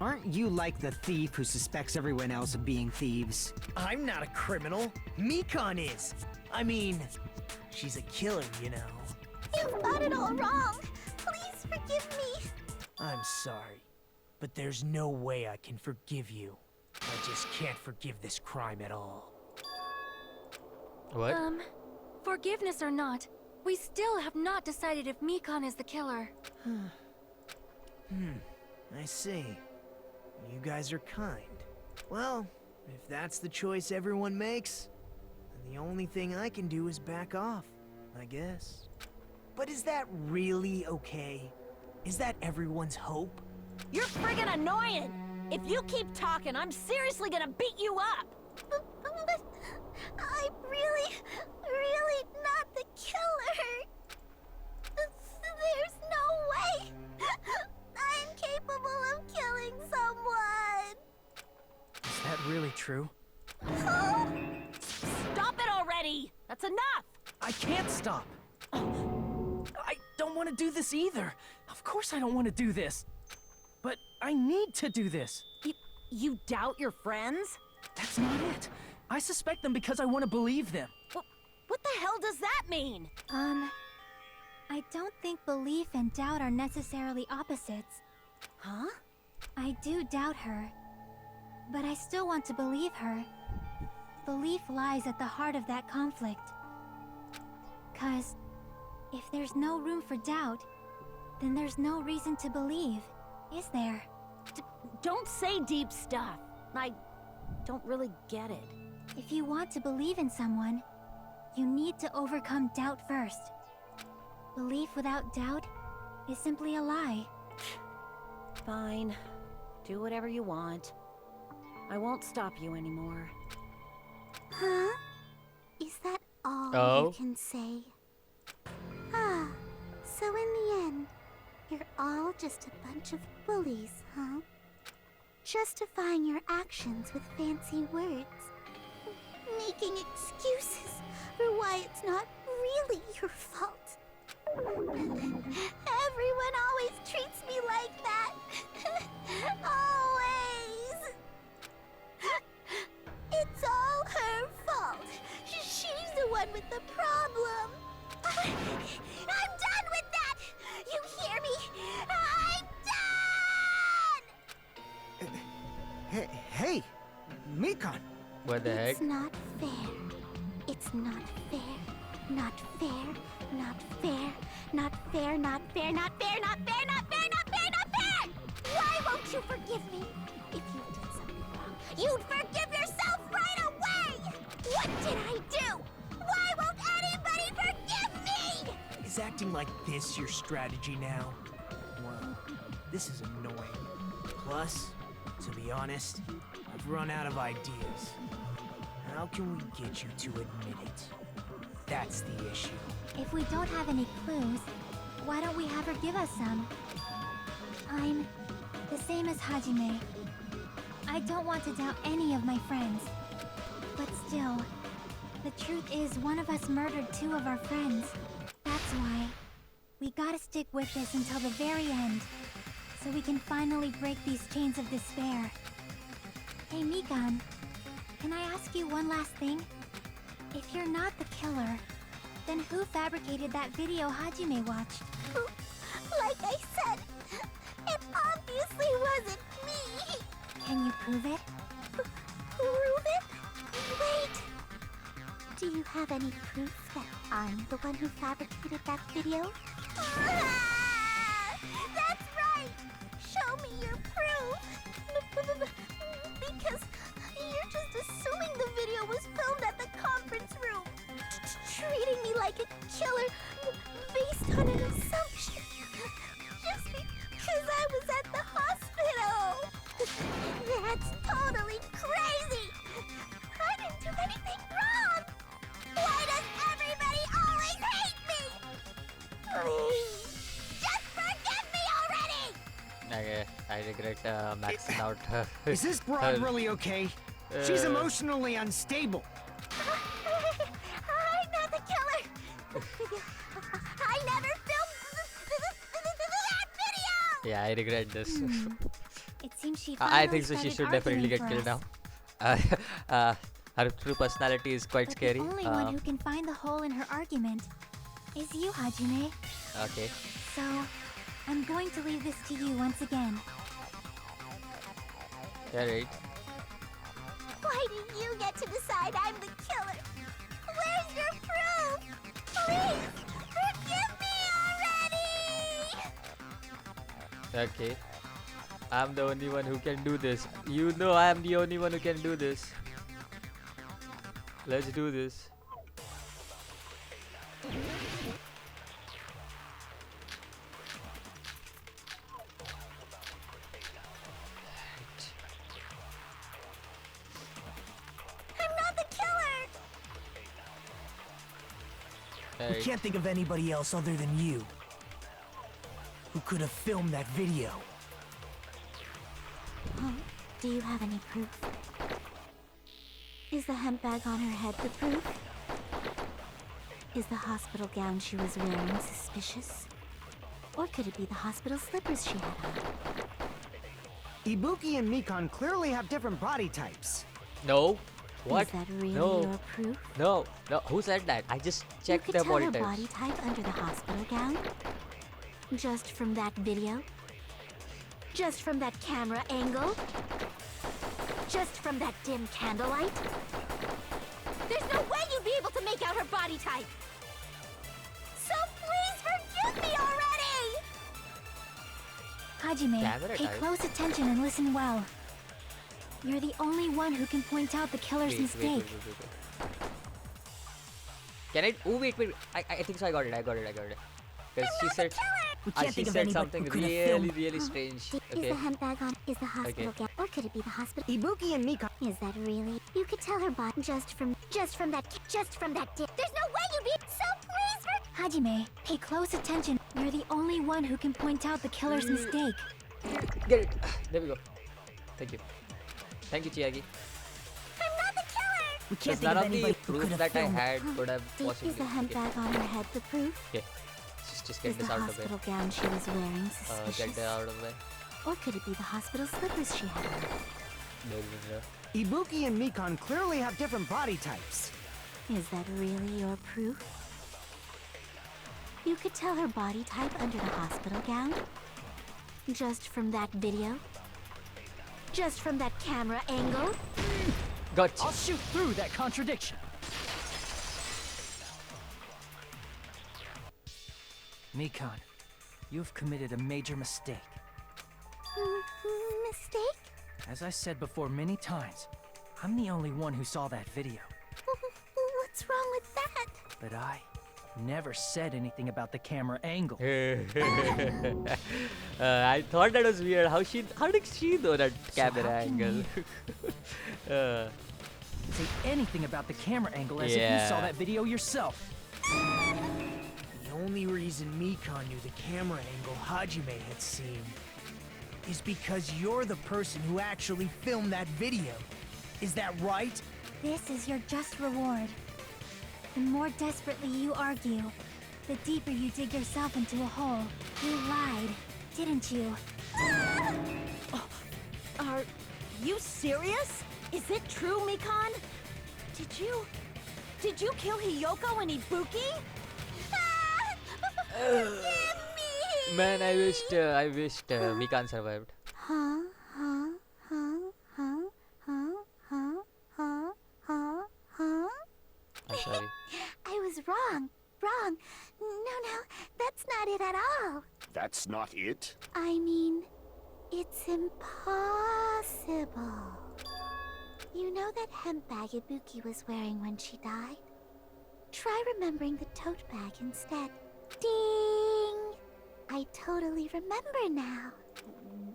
Aren't you like the thief who suspects everyone else of being thieves? I'm not a criminal. Mikan is. I mean, she's a killer, you know. You've got it all wrong. Please forgive me. I'm sorry, but there's no way I can forgive you. I just can't forgive this crime at all. What? Forgiveness or not, we still have not decided if Mikan is the killer. I see. You guys are kind. Well, if that's the choice everyone makes, then the only thing I can do is back off, I guess. But is that really okay? Is that everyone's hope? You're friggin' annoying! If you keep talking, I'm seriously gonna beat you up! But I'm really not the killer. There's no way. I'm capable of killing someone. Is that really true? Stop it already! That's enough! I can't stop! I don't want to do this either! Of course I don't want to do this! But I need to do this! You doubt your friends? That's not it! I suspect them because I want to believe them! What the hell does that mean? I don't think belief and doubt are necessarily opposites. Huh? I do doubt her, but I still want to believe her. Belief lies at the heart of that conflict. 'Cause if there's no room for doubt, then there's no reason to believe, is there? Don't say deep stuff. I don't really get it. If you want to believe in someone, you need to overcome doubt first. Belief without doubt is simply a lie. Fine. Do whatever you want. I won't stop you anymore. Huh? Is that all Oh. you can say? Ah, so in the end, you're all just a bunch of bullies, huh? Justifying your actions with fancy words. Making excuses for why it's not really your fault. Everyone always treats me like that. Always. It's all her fault. She's the one with the problem. I'm done with that. You hear me? I'm done. Hey, Mikan! What the heck? It's not fair. It's not fair. Not fair. Not fair. Not fair. Not fair. Not fair. Not fair. Not fair. Not fair. Not fair. Why won't you forgive me? If you did something wrong, you'd forgive yourself right away. What did I do? Is acting like this your strategy now? Well, this is annoying. Plus, to be honest, I've run out of ideas. How can we get you to admit it? That's the issue. If we don't have any clues, why don't we have her give us some? I'm the same as Hajime. I don't want to doubt any of my friends. But still, the truth is one of us murdered 2 of our friends. That's why we gotta stick with this until the very end, so we can finally break these chains of despair. Hey Mikan, can I ask you one last thing? If you're not the killer, then who fabricated that video Hajime watched? Like I said, it obviously wasn't me. Can you prove it? Prove it? Wait. Do you have any proof that I'm the one who fabricated that video? That's right! Show me your proof! Because you're just assuming the video was filmed at the conference room. Treating me like a killer based on an assumption. Just because I was at the hospital. That's totally crazy! I didn't do anything wrong! Why does everybody always hate me? Please, just forgive me already! I regret maxing out her. Is this broad really okay? She's emotionally unstable. I'm not the killer! I never filmed that video! Yeah, I regret this. It seems she I finally think so. She started should definitely arguing get for killed us. now. Her true personality is quite But scary. the only one who can find the hole in her argument is you, Hajime. Okay. So, I'm going to leave this to you once again. Yeah, right. Why do you get to decide I'm the killer? Where's your proof? Please, forgive me already! Okay. I'm the only one who can do this. You know I am the only one who can do this. Let's do this. I'm not the killer! We Right. can't think of anybody else other than you who could have filmed that video. Do you have any proof? Is the hemp bag on her head the proof? Is the hospital gown she was wearing suspicious? Or could it be the hospital slippers she had on? Ibuki and Mikan clearly have different body types. No. What? Is that really No. your proof? No. No. Who said that? I just checked you their could tell body her types. body type under the hospital gown? Just from that video? Just from that camera angle? Just from that dim candlelight? There's no way you'd be able to make out her body type! So please forgive me already! Hajime, Camera pay type? close attention and listen well. You're the only one who can point out the killer's mistake. Wait. Can I? Oh wait. I think so. I got it. Because she said. We can't She think of said anybody something who could have really, filmed. really strange. Is Okay. the hemp bag on? Is the hospital Okay. gown? Or could it be the hospital? Ibuki and Mikan. Is that really? You could tell her body just from that dim. There's no way you'd be. So please Hajime, pay close attention. You're the only one who can point out the killer's mistake. Get it. There we go. Thank you. Thank you, Chiaki. I'm not the killer! We Because can't think none of of the anybody who could proof have that I filmed. had could have possibly. Is the hemp Okay. bag on her head the proof? Okay. Just get Is the this out of the way. hospital gown she was wearing suspicious? Get that out of the way. Or could it be the hospital slippers she had on? Ibuki and Mikan clearly have different body types. Is that really your proof? You could tell her body type under the hospital gown? Just from that video? Just from that camera angle? Gotcha. I'll shoot through that contradiction. Mikan, you've committed a major mistake. Mistake? As I said before many times, I'm the only one who saw that video. What's wrong with that? But I never said anything about the camera angle. I thought that was weird. How did she know that camera how can angle? Say anything about the camera angle as if you saw that video yourself. The only reason Mikan knew the camera angle Hajime had seen is because you're the person who actually filmed that video. Is that right? This is your just reward. The more desperately you argue, the deeper you dig yourself into a hole. You lied, didn't you? Are you serious? Is it true, Mikan? Did you kill Hiyoko and Ibuki? Man, I wished Mikan survived. I'm sorry. I was wrong. Wrong. No, that's not it at all. That's not it? I mean, it's impossible. You know that hemp bag Ibuki was wearing when she died? Try remembering the tote bag instead. Ding! I totally remember now.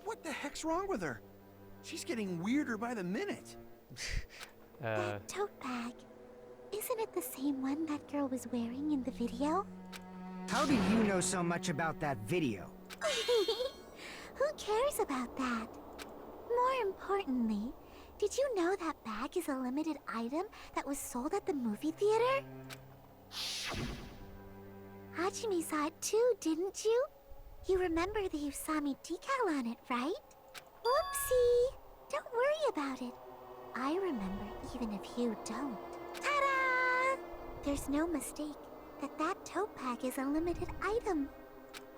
What the heck's wrong with her? She's getting weirder by the minute. That tote bag. Isn't it the same one that girl was wearing in the video? How do you know so much about that video? Who cares about that? More importantly, did you know that bag is a limited item that was sold at the movie theater? Hajime saw it too, didn't you? You remember the Usami decal on it, right? Whoopsie! Don't worry about it. I remember even if you don't. Ta-da! There's no mistake that tote bag is a limited item.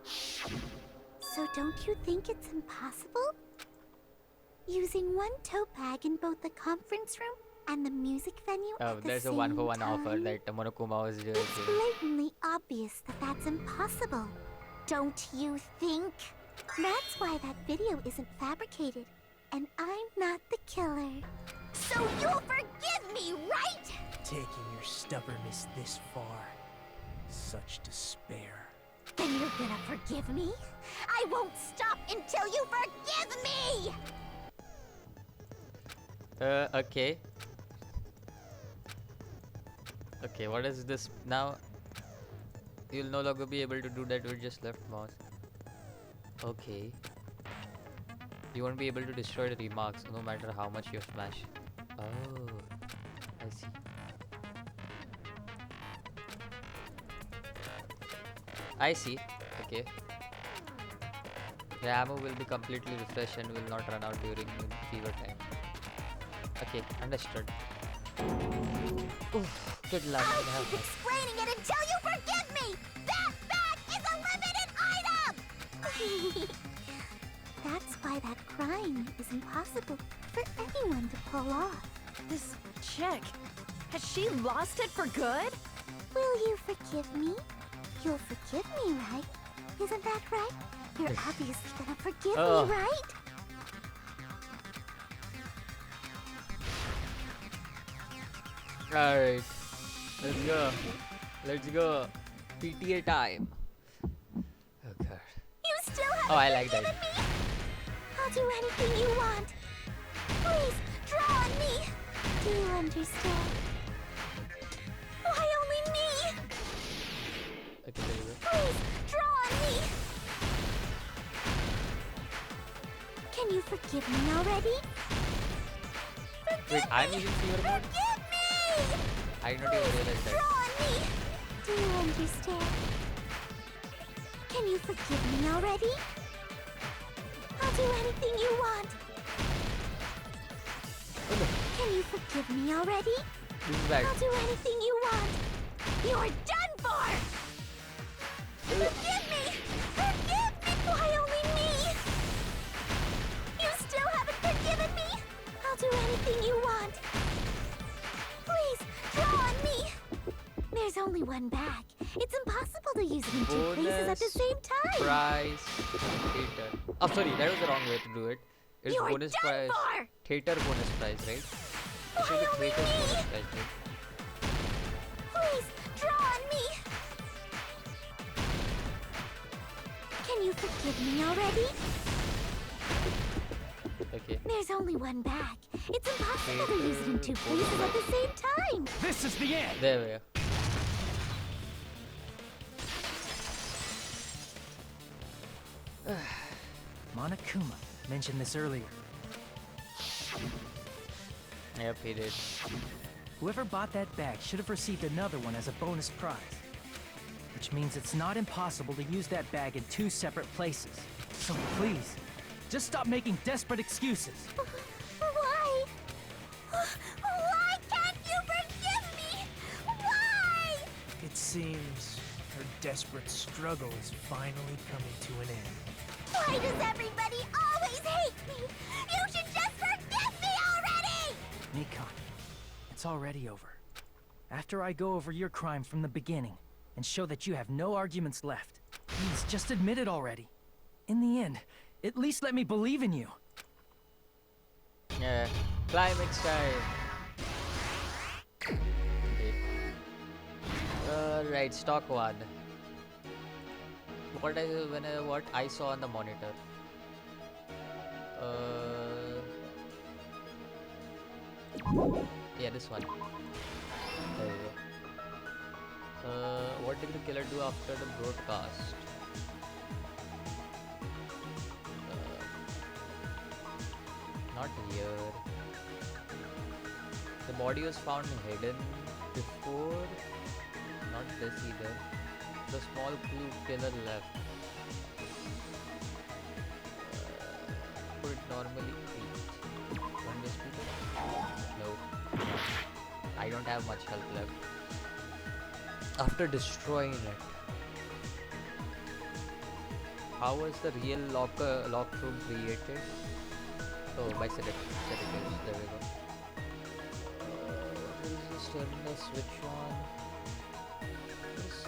So don't you think it's impossible? Using one tote bag in both the conference room and the music venue at the There's a same 1-for-1 offer time? that Monokuma was doing. It's blatantly obvious that that's impossible. Don't you think? That's why that video isn't fabricated, and I'm not the killer. So you'll forgive me, right? Taking your stubbornness this far. Such despair. Then you're gonna forgive me? I won't stop until you forgive me! Okay. Okay, what is this now? You'll no longer be able to do that with just left mouse. Okay. You won't be able to destroy the remarks no matter how much you smash. Oh, I see. I see. Okay. The ammo will be completely refreshed and will not run out during fever time. Okay, understood. Oof, good luck. I'll keep explaining it until you forgive me! That bag is a limited item! That's why that crime is impossible for anyone to pull off. This chick, has she lost it for good? Will you forgive me? You'll forgive me, right? Isn't that right? You're obviously gonna forgive me, right? Alright. Let's go. Let's go. PTA time. Oh god. You still haven't I like that. forgiven me? I'll do anything you want. Please, draw on me. Do you understand? Why only me? Okay, there you go. Please, draw on me. Can you forgive me already? Wait, I'm using fever mode? Forgive me! I did not even realize Draw that. on me. Do you understand? Can you forgive me already? I'll do anything you want. Can you forgive me already? This is bad. I'll do anything you want. You're done for! Forgive me! Forgive me! Why only me? You still haven't forgiven me? I'll do anything you want. Please, draw on me! There's only one bag. It's impossible to use it in two places at the same time. Prize theater. Oh, sorry, that was the wrong way to do it. It's You're bonus done prize. for! Theater bonus prize, right? It should Why be only theater me? bonus prize, right? Please, draw on me! forgive me already? Okay. There's only one bag. It's impossible to use it in two places at the same time. This is the end! There we go. Monokuma mentioned this earlier. Yep, he did. Whoever bought that bag should have received another one as a bonus prize. Which means it's not impossible to use that bag in two separate places. So please, just stop making desperate excuses. Why? Why can't you forgive me? Why? It seems her desperate struggle is finally coming to an end. Why does everybody always hate me? You should just forgive me already! Nikon, it's already over. After I go over your crime from the beginning and show that you have no arguments left, please just admit it already. In the end, at least let me believe in you. Yeah. Climax time. Okay. Right, stock one. What I saw on the monitor. Yeah, this one. There you go. What did the killer do after the broadcast? Not here. The body was found hidden before. Not this either. The small clue killer left. Could it normally eat? One way speaker? No. I don't have much health left. After destroying it. How was the real lock room created? Oh, by sedatives. There we go. What is this? Turn the switch on. Just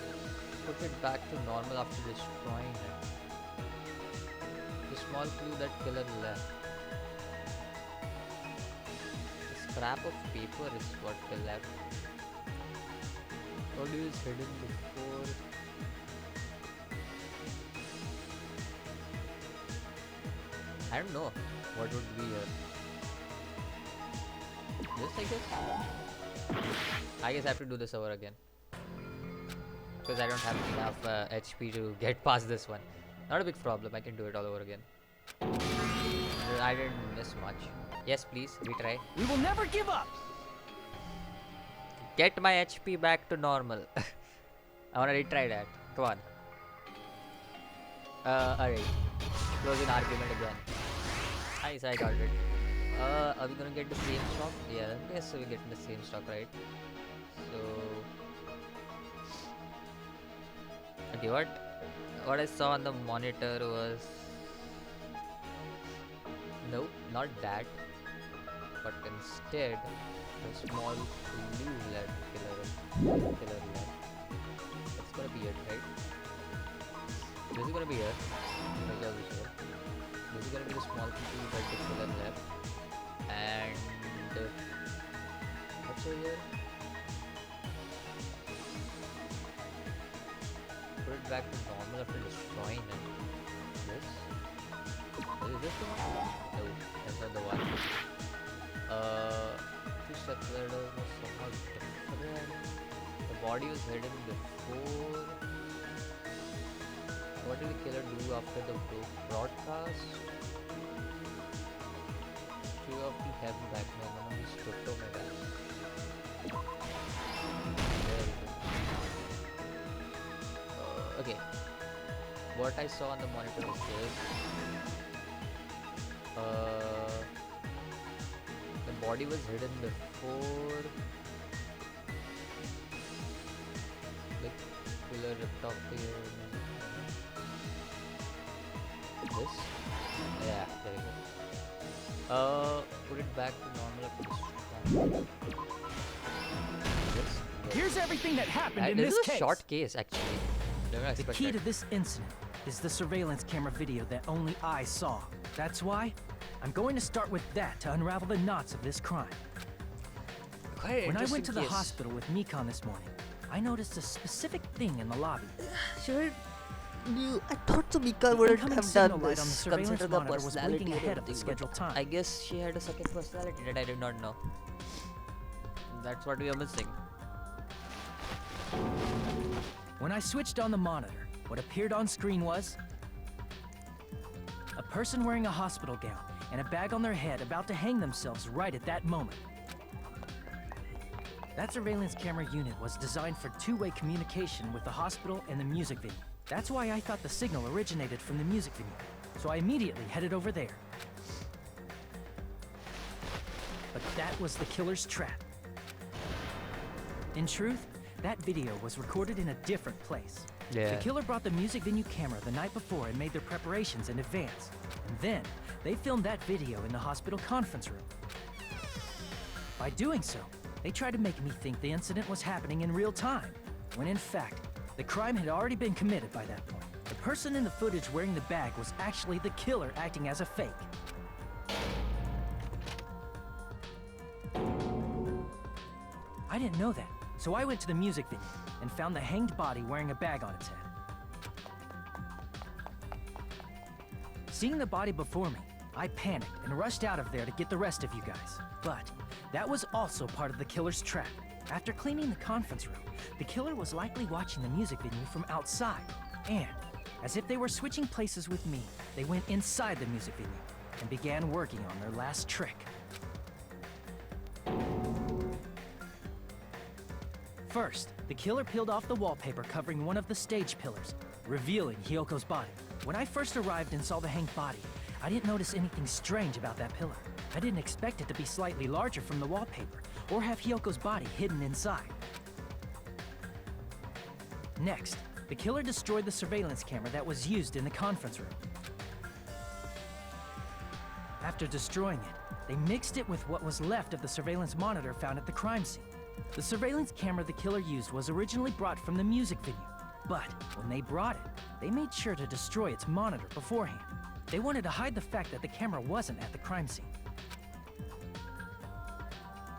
put it back to normal after destroying it. The small clue that killer left. A scrap of paper is what they left. Body is hidden before. I don't know what would be here. This, I guess? I guess I have to do this over again. Because I don't have enough HP to get past this one. Not a big problem, I can do it all over again. I didn't miss much. Yes, please, retry. We will never give up! Get my HP back to normal. I wanna retry that. Come on. Alright. Close an argument again. Nice, I got it. Are we gonna get the same stock? Yeah, I guess we're getting the same stock, right? So... Okay, what I saw on the monitor was... No, not that. But instead, a small clue left killer left. That's gonna be it, right? This is gonna be it. This is gonna be the small clue that the killer left. And what's over here? Put it back to normal after destroying it. This? Is this the one? No, that's not the one. Two steps later was somehow different. The body was hidden before. What did the killer do after the broadcast? Two of the heavy back now, he's Toto Mega. There we go. Okay. What I saw on the monitor was this. The body was hidden before the killer ripped off the this? Yeah, there we go. Put it back to normal after this. Here's everything that happened in this this is a case. short case, actually. Never The expected. key to this incident is the surveillance camera video that only I saw. That's why I'm going to start with that to unravel the knots of this crime. Quite When I went to the interesting case. hospital with Mikon this morning, I noticed a specific thing in the lobby. Sure. I thought so Mika The wouldn't incoming have signal done light on the this. surveillance Consider the monitor was personality blinking and ahead of the everything, but scheduled time. I guess she had a second personality that I did not know. That's what we are missing. When I switched on the monitor, what appeared on screen was a person wearing a hospital gown and a bag on their head about to hang themselves right at that moment. That surveillance camera unit was designed for two-way communication with the hospital and the music venue. That's why I thought the signal originated from the music venue, so I immediately headed over there. But that was the killer's trap. In truth, that video was recorded in a different place. Yeah. The killer brought the music venue camera the night before and made their preparations in advance. And then, they filmed that video in the hospital conference room. By doing so, they tried to make me think the incident was happening in real time, when in fact, the crime had already been committed by that point. The person in the footage wearing the bag was actually the killer acting as a fake. I didn't know that, so I went to the music venue and found the hanged body wearing a bag on its head. Seeing the body before me, I panicked and rushed out of there to get the rest of you guys. But that was also part of the killer's trap. After cleaning the conference room, the killer was likely watching the music venue from outside. And, as if they were switching places with me, they went inside the music venue and began working on their last trick. First, the killer peeled off the wallpaper covering one of the stage pillars, revealing Hyoko's body. When I first arrived and saw the hanged body, I didn't notice anything strange about that pillar. I didn't expect it to be slightly larger from the wallpaper, or have Hyoko's body hidden inside. Next, the killer destroyed the surveillance camera that was used in the conference room. After destroying it, they mixed it with what was left of the surveillance monitor found at the crime scene. The surveillance camera the killer used was originally brought from the music venue, but when they brought it, they made sure to destroy its monitor beforehand. They wanted to hide the fact that the camera wasn't at the crime scene.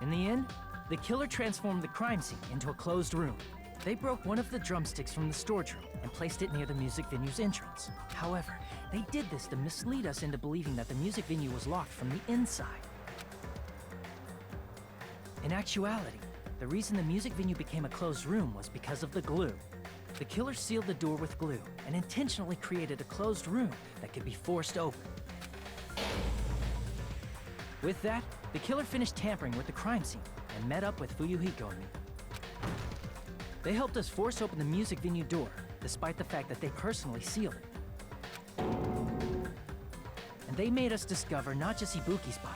In the end, the killer transformed the crime scene into a closed room. They broke one of the drumsticks from the storage room and placed it near the music venue's entrance. However, they did this to mislead us into believing that the music venue was locked from the inside. In actuality, the reason the music venue became a closed room was because of the glue. The killer sealed the door with glue and intentionally created a closed room that could be forced open. With that, the killer finished tampering with the crime scene and met up with Fuyuhiko and me. They helped us force open the music venue door, despite the fact that they personally sealed it. And they made us discover not just Ibuki's body,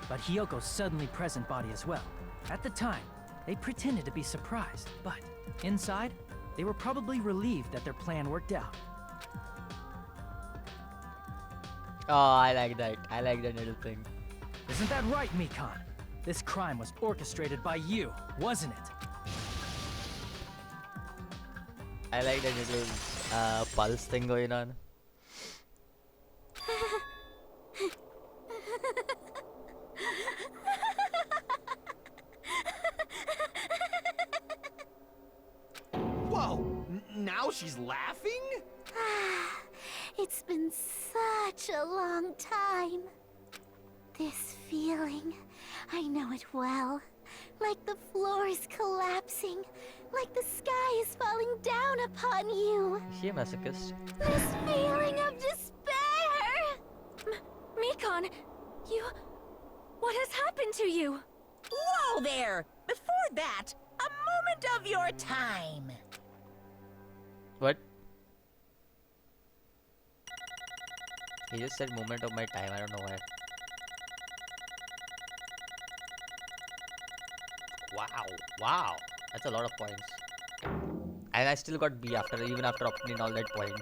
but Hyoko's suddenly present body as well. At the time, they pretended to be surprised, but inside, they were probably relieved that their plan worked out. Oh, I like that. I like that little thing. Isn't that right, Mikan? This crime was orchestrated by you, wasn't it? I like that little pulse thing going on. Whoa! Now she's laughing? It's been such a long time. This feeling, I know it well. Like the floor is collapsing, like the sky is falling down upon you. Is she a masochist? This feeling of despair! Mikan, you... What has happened to you? Whoa there! Before that, a moment of your time. What? He just said moment of my time. I don't know why. Wow. That's a lot of points. And I still got B even after obtaining all that points.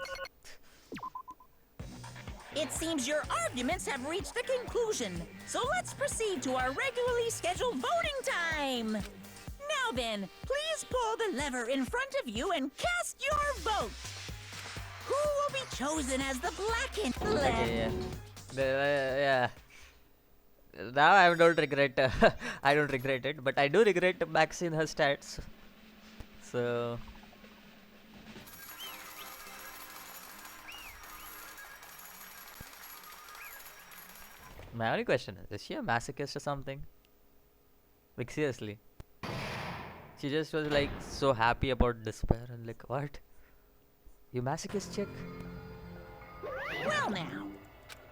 It seems your arguments have reached a conclusion, so let's proceed to our regularly scheduled voting time. Now then, please pull the lever in front of you and cast your vote. Who will be chosen as the blackened Okay, yeah. Now I don't regret. I don't regret it, but I do regret maxing her stats. So My only question is she a masochist or something? Like seriously. She just was like so happy about despair and like what? You masochist chick? Well now.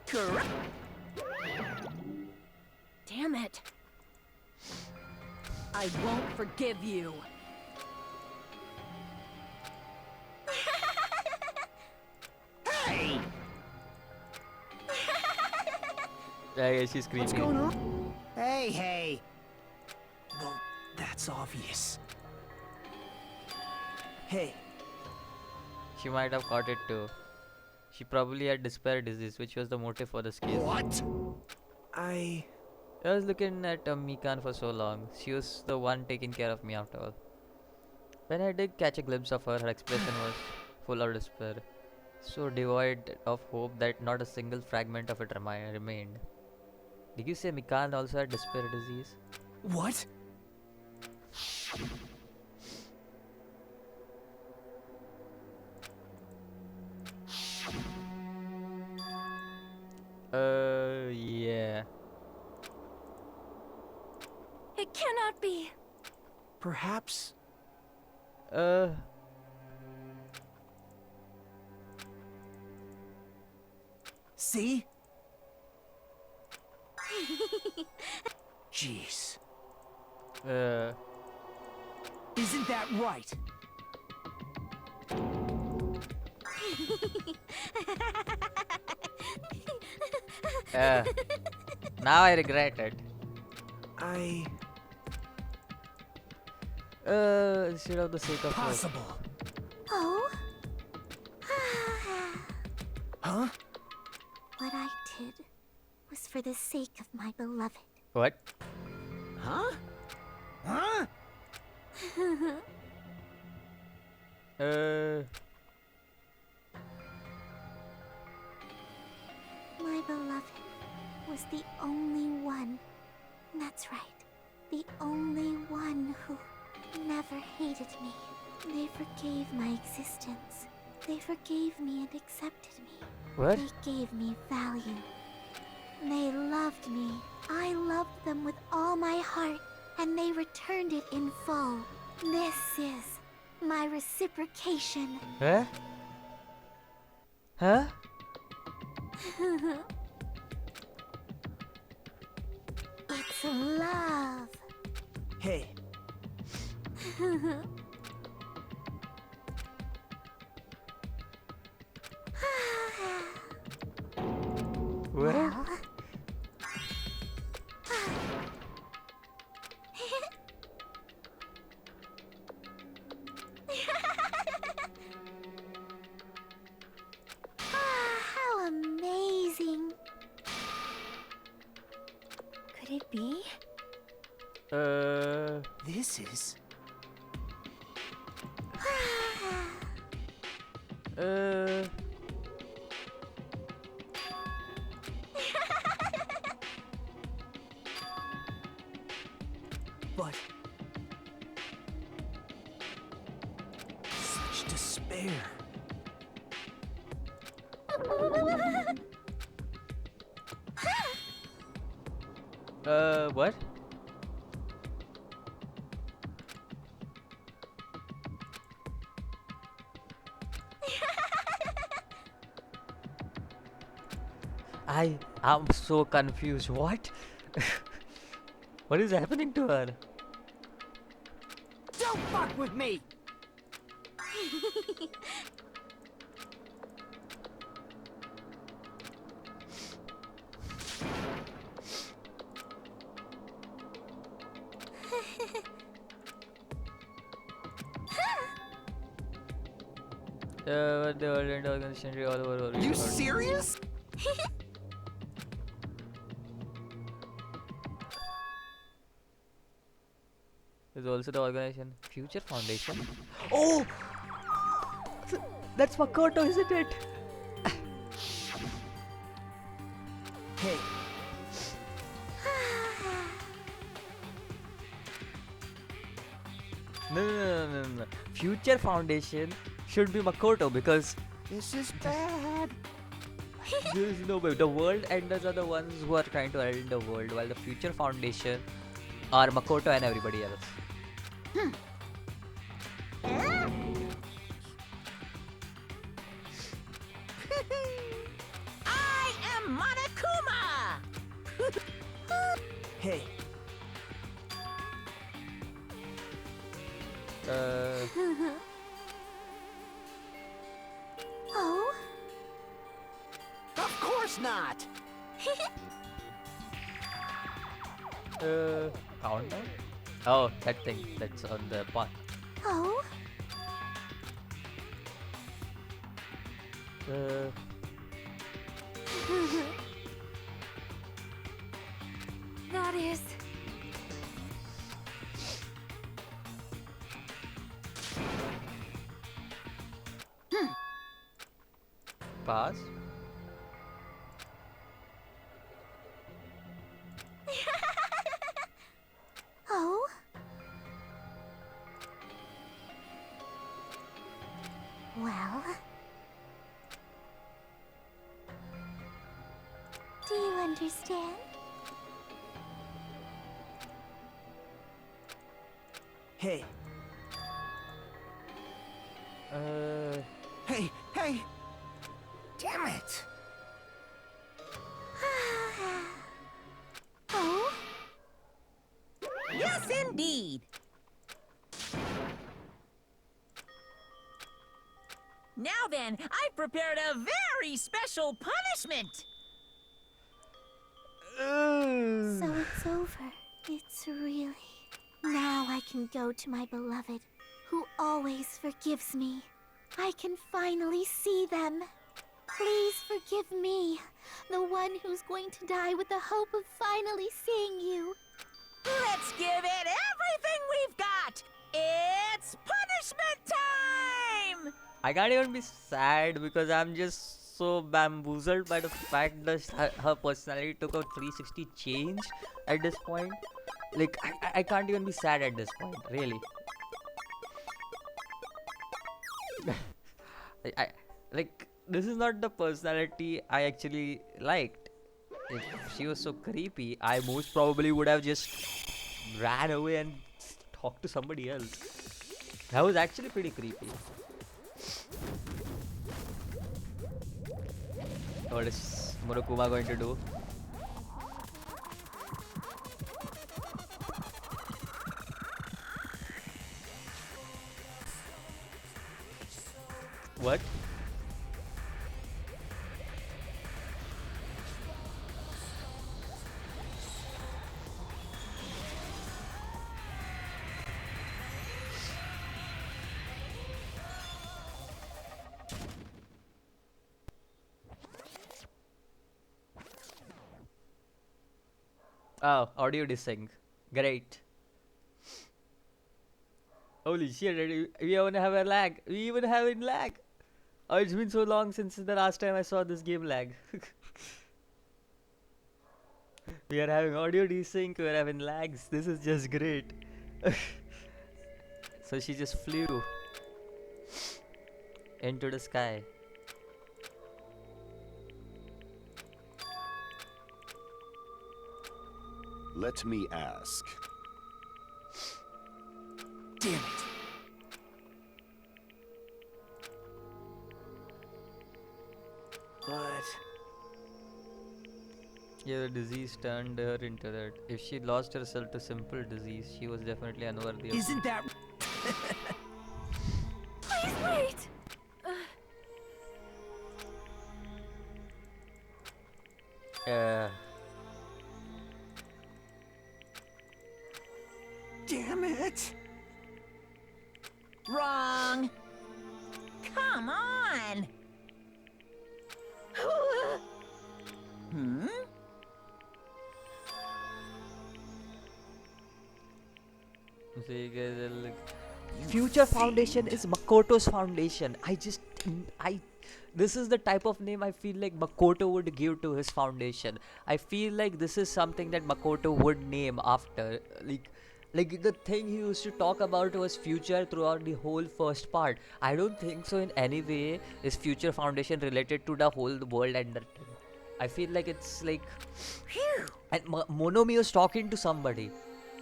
Correct. Damn it. I won't forgive you. Hey! Yeah, she's screaming. What's going on? Hey! Well, that's obvious. Hey, She might have caught it too. She probably had despair disease, which was the motive for this case. What? I was looking at Mikan for so long. She was the one taking care of me after all. When I did catch a glimpse of her, her expression was full of despair, so devoid of hope that not a single fragment of it remained. Did you say Mikan also had despair disease? What? Yeah. It cannot be. Perhaps. See? Jeez. Isn't that right? Now I regret it. Instead of the sake of Possible. Oh? Huh? What I did was for the sake of my beloved. What? Huh? Huh? My beloved was the only one. That's right. The only one who never hated me. They forgave my existence. They forgave me and accepted me. What? They gave me value. They loved me. I loved them with all my heart, and they returned it in full. This is my reciprocation. Huh? Huh? It's love. Hey. What? Well, how amazing. Could it be? This is. But. Such despair. What? I'm so confused. What? What is happening to her? Don't fuck with me! What the World Organization all over. You serious? There's also the organization Future Foundation. Oh! That's Makoto, isn't it? Hey. No. Future Foundation should be Makoto because This is bad. There's no way. The world enders are the ones who are trying to end the world, while the future foundation are Makoto and everybody else. I am Monokuma! Hey, Oh? Of course not! Countdown? Oh, that thing that's on the pot. Oh? That is. Pass? Oh? Well... Do you understand? hey, hey, hey! Damn it! Oh? Yes, indeed. Now then, I've prepared a very special punishment. So it's over. It's really... Now I can go to my beloved, who always forgives me. I can finally see them. Please forgive me, the one who's going to die with the hope of finally seeing you. Let's give it everything we've got. It's punishment time! I can't even be sad because I'm just so bamboozled by the fact that her personality took a 360 change at this point. Like, I can't even be sad at this point, really. Like, this is not the personality I actually liked. If she was so creepy, I most probably would have just ran away and talked to somebody else. That was actually pretty creepy. What is Monokuma going to do? What? Oh, audio desync. Great. Holy shit, we even have a lag. We even have a lag. Oh, it's been so long since the last time I saw this game lag. We are having audio desync, we are having lags. This is just great. So she just flew into the sky. Let me ask. Damn it! But... Yeah, the disease turned her into that. If she lost herself to simple disease, she was definitely unworthy of Isn't that... Please wait! Damn it! Wrong. Come on. Hmm? So you guys are like, Future Foundation is Makoto's foundation. This is the type of name I feel like Makoto would give to his foundation. I feel like this is something that Makoto would name after. Like, Like the thing he used to talk about was future throughout the whole first part. I don't think so in any way is future foundation related to the whole world and the thing. I feel like it's like, and Monomi was talking to somebody.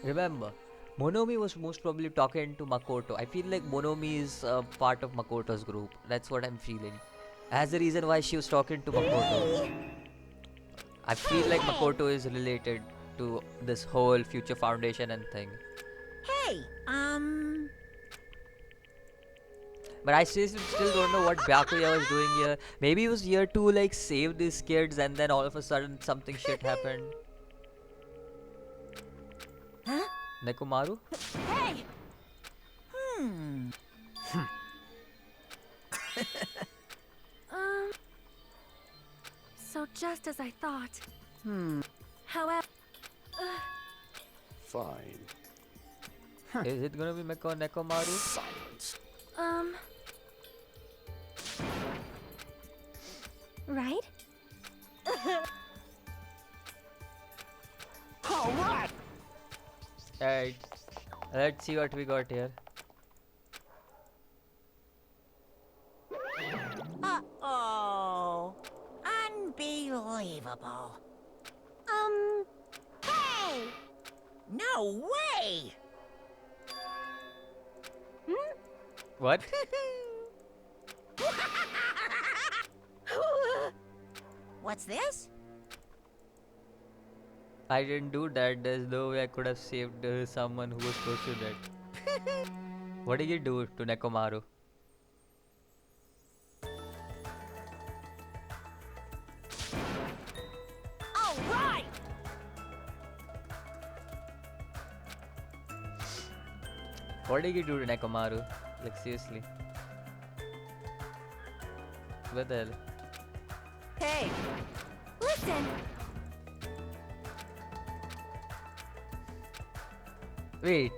Remember, Monomi was most probably talking to Makoto. I feel like Monomi is part of Makoto's group. That's what I'm feeling. As the reason why she was talking to Makoto. I feel like Makoto is related to this whole future foundation and thing. Hey, But I still don't know what Byakuya was doing here. Maybe he was here to like save these kids and then all of a sudden something shit happened. Huh? Nekomaru? Hey! So just as I thought. However, Fine. Is it gonna be Nekomaru? Silence. Right? Alright! Alright. Let's see what we got here. Uh-oh. Unbelievable. Hey! No way! What? What's this? I didn't do that. There's no way I could have saved someone who was close to that. What did you do to Nekomaru? All right! What did you do to Nekomaru? Like seriously. What the hell? hey, listen. Wait.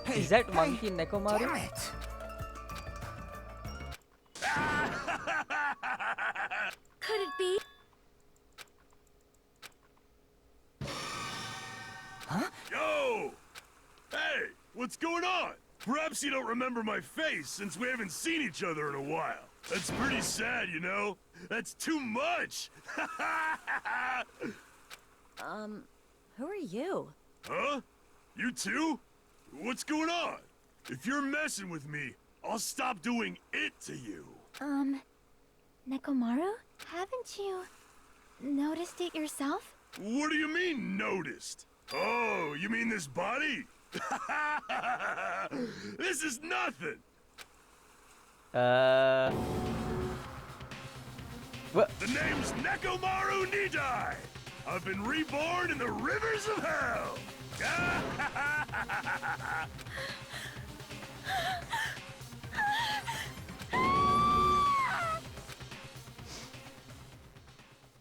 Hey, Is that hey, monkey Nekomaru? Damn it! Could it be? Yo! Hey, what's going on? Perhaps you don't remember my face since we haven't seen each other in a while. That's pretty sad, you know? That's too much! Who are you? Huh? You too? What's going on? If you're messing with me, I'll stop doing it to you. Nekomaru? Haven't you noticed it yourself? What do you mean, noticed? Oh, you mean this body? This is nothing! What? The name's Nekomaru Nidai! I've been reborn in the rivers of hell!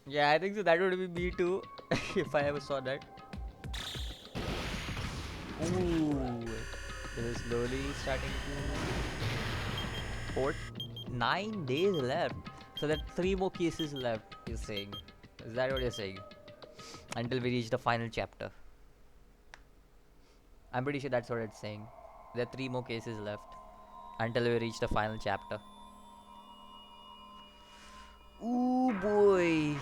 Yeah, I think so. That would be me too. If I ever saw that. Ooh. It is slowly starting to port. 9 days left. So there are 3 more cases left, you're saying. Is that what you're saying? Until we reach the final chapter. I'm pretty sure that's what it's saying. There are 3 more cases left. Until we reach the final chapter. Ooh boy.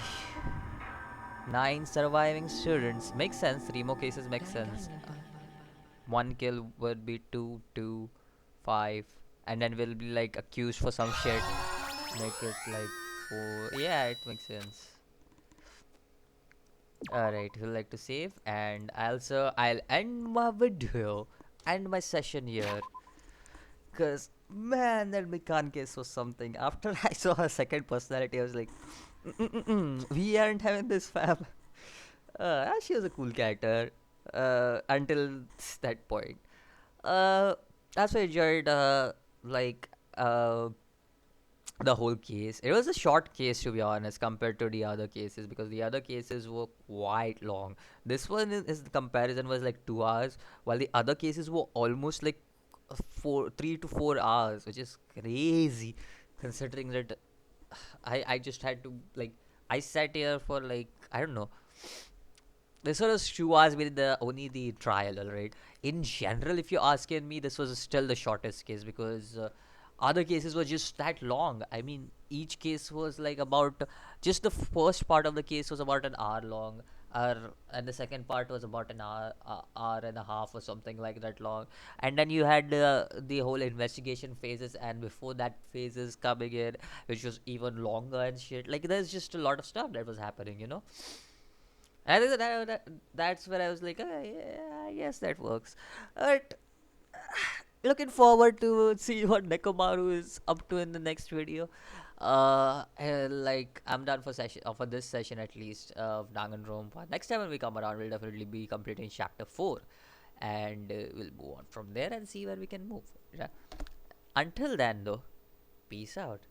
9 surviving students. Makes sense. 3 more cases make sense. 1 kill would be 2, 2, 5. And then we'll be like accused for some shit. Make it like 4. Yeah, it makes sense. Alright, we'll like to save. And I'll end my video. End my session here. Cause man, that Mikan case was something. After I saw her second personality, I was like, we aren't having this fam. She was a cool character until that point. Also enjoyed the whole case. It was a short case to be honest compared to the other cases because the other cases were quite long. This one is the comparison was like 2 hours, while the other cases were almost like 3 to 4 hours, which is crazy considering that I just had to like I sat here for like I don't know this was 2 hours with the only the trial, alright. In general, if you're asking me, this was still the shortest case because other cases were just that long. I mean, each case was like about just the first part of the case was about an hour long, and the second part was about an hour and a half or something like that long. And then you had the whole investigation phases, and before that phases coming in, which was even longer and shit. Like, there's just a lot of stuff that was happening, you know. And I think that's where I was like, oh, yeah, I guess that works. But looking forward to see what Nekomaru is up to in the next video. Like, I'm done for session for this session at least of Danganronpa. Next time when we come around, we'll definitely be completing chapter 4, and we'll move on from there and see where we can move. Yeah. Until then, though, peace out.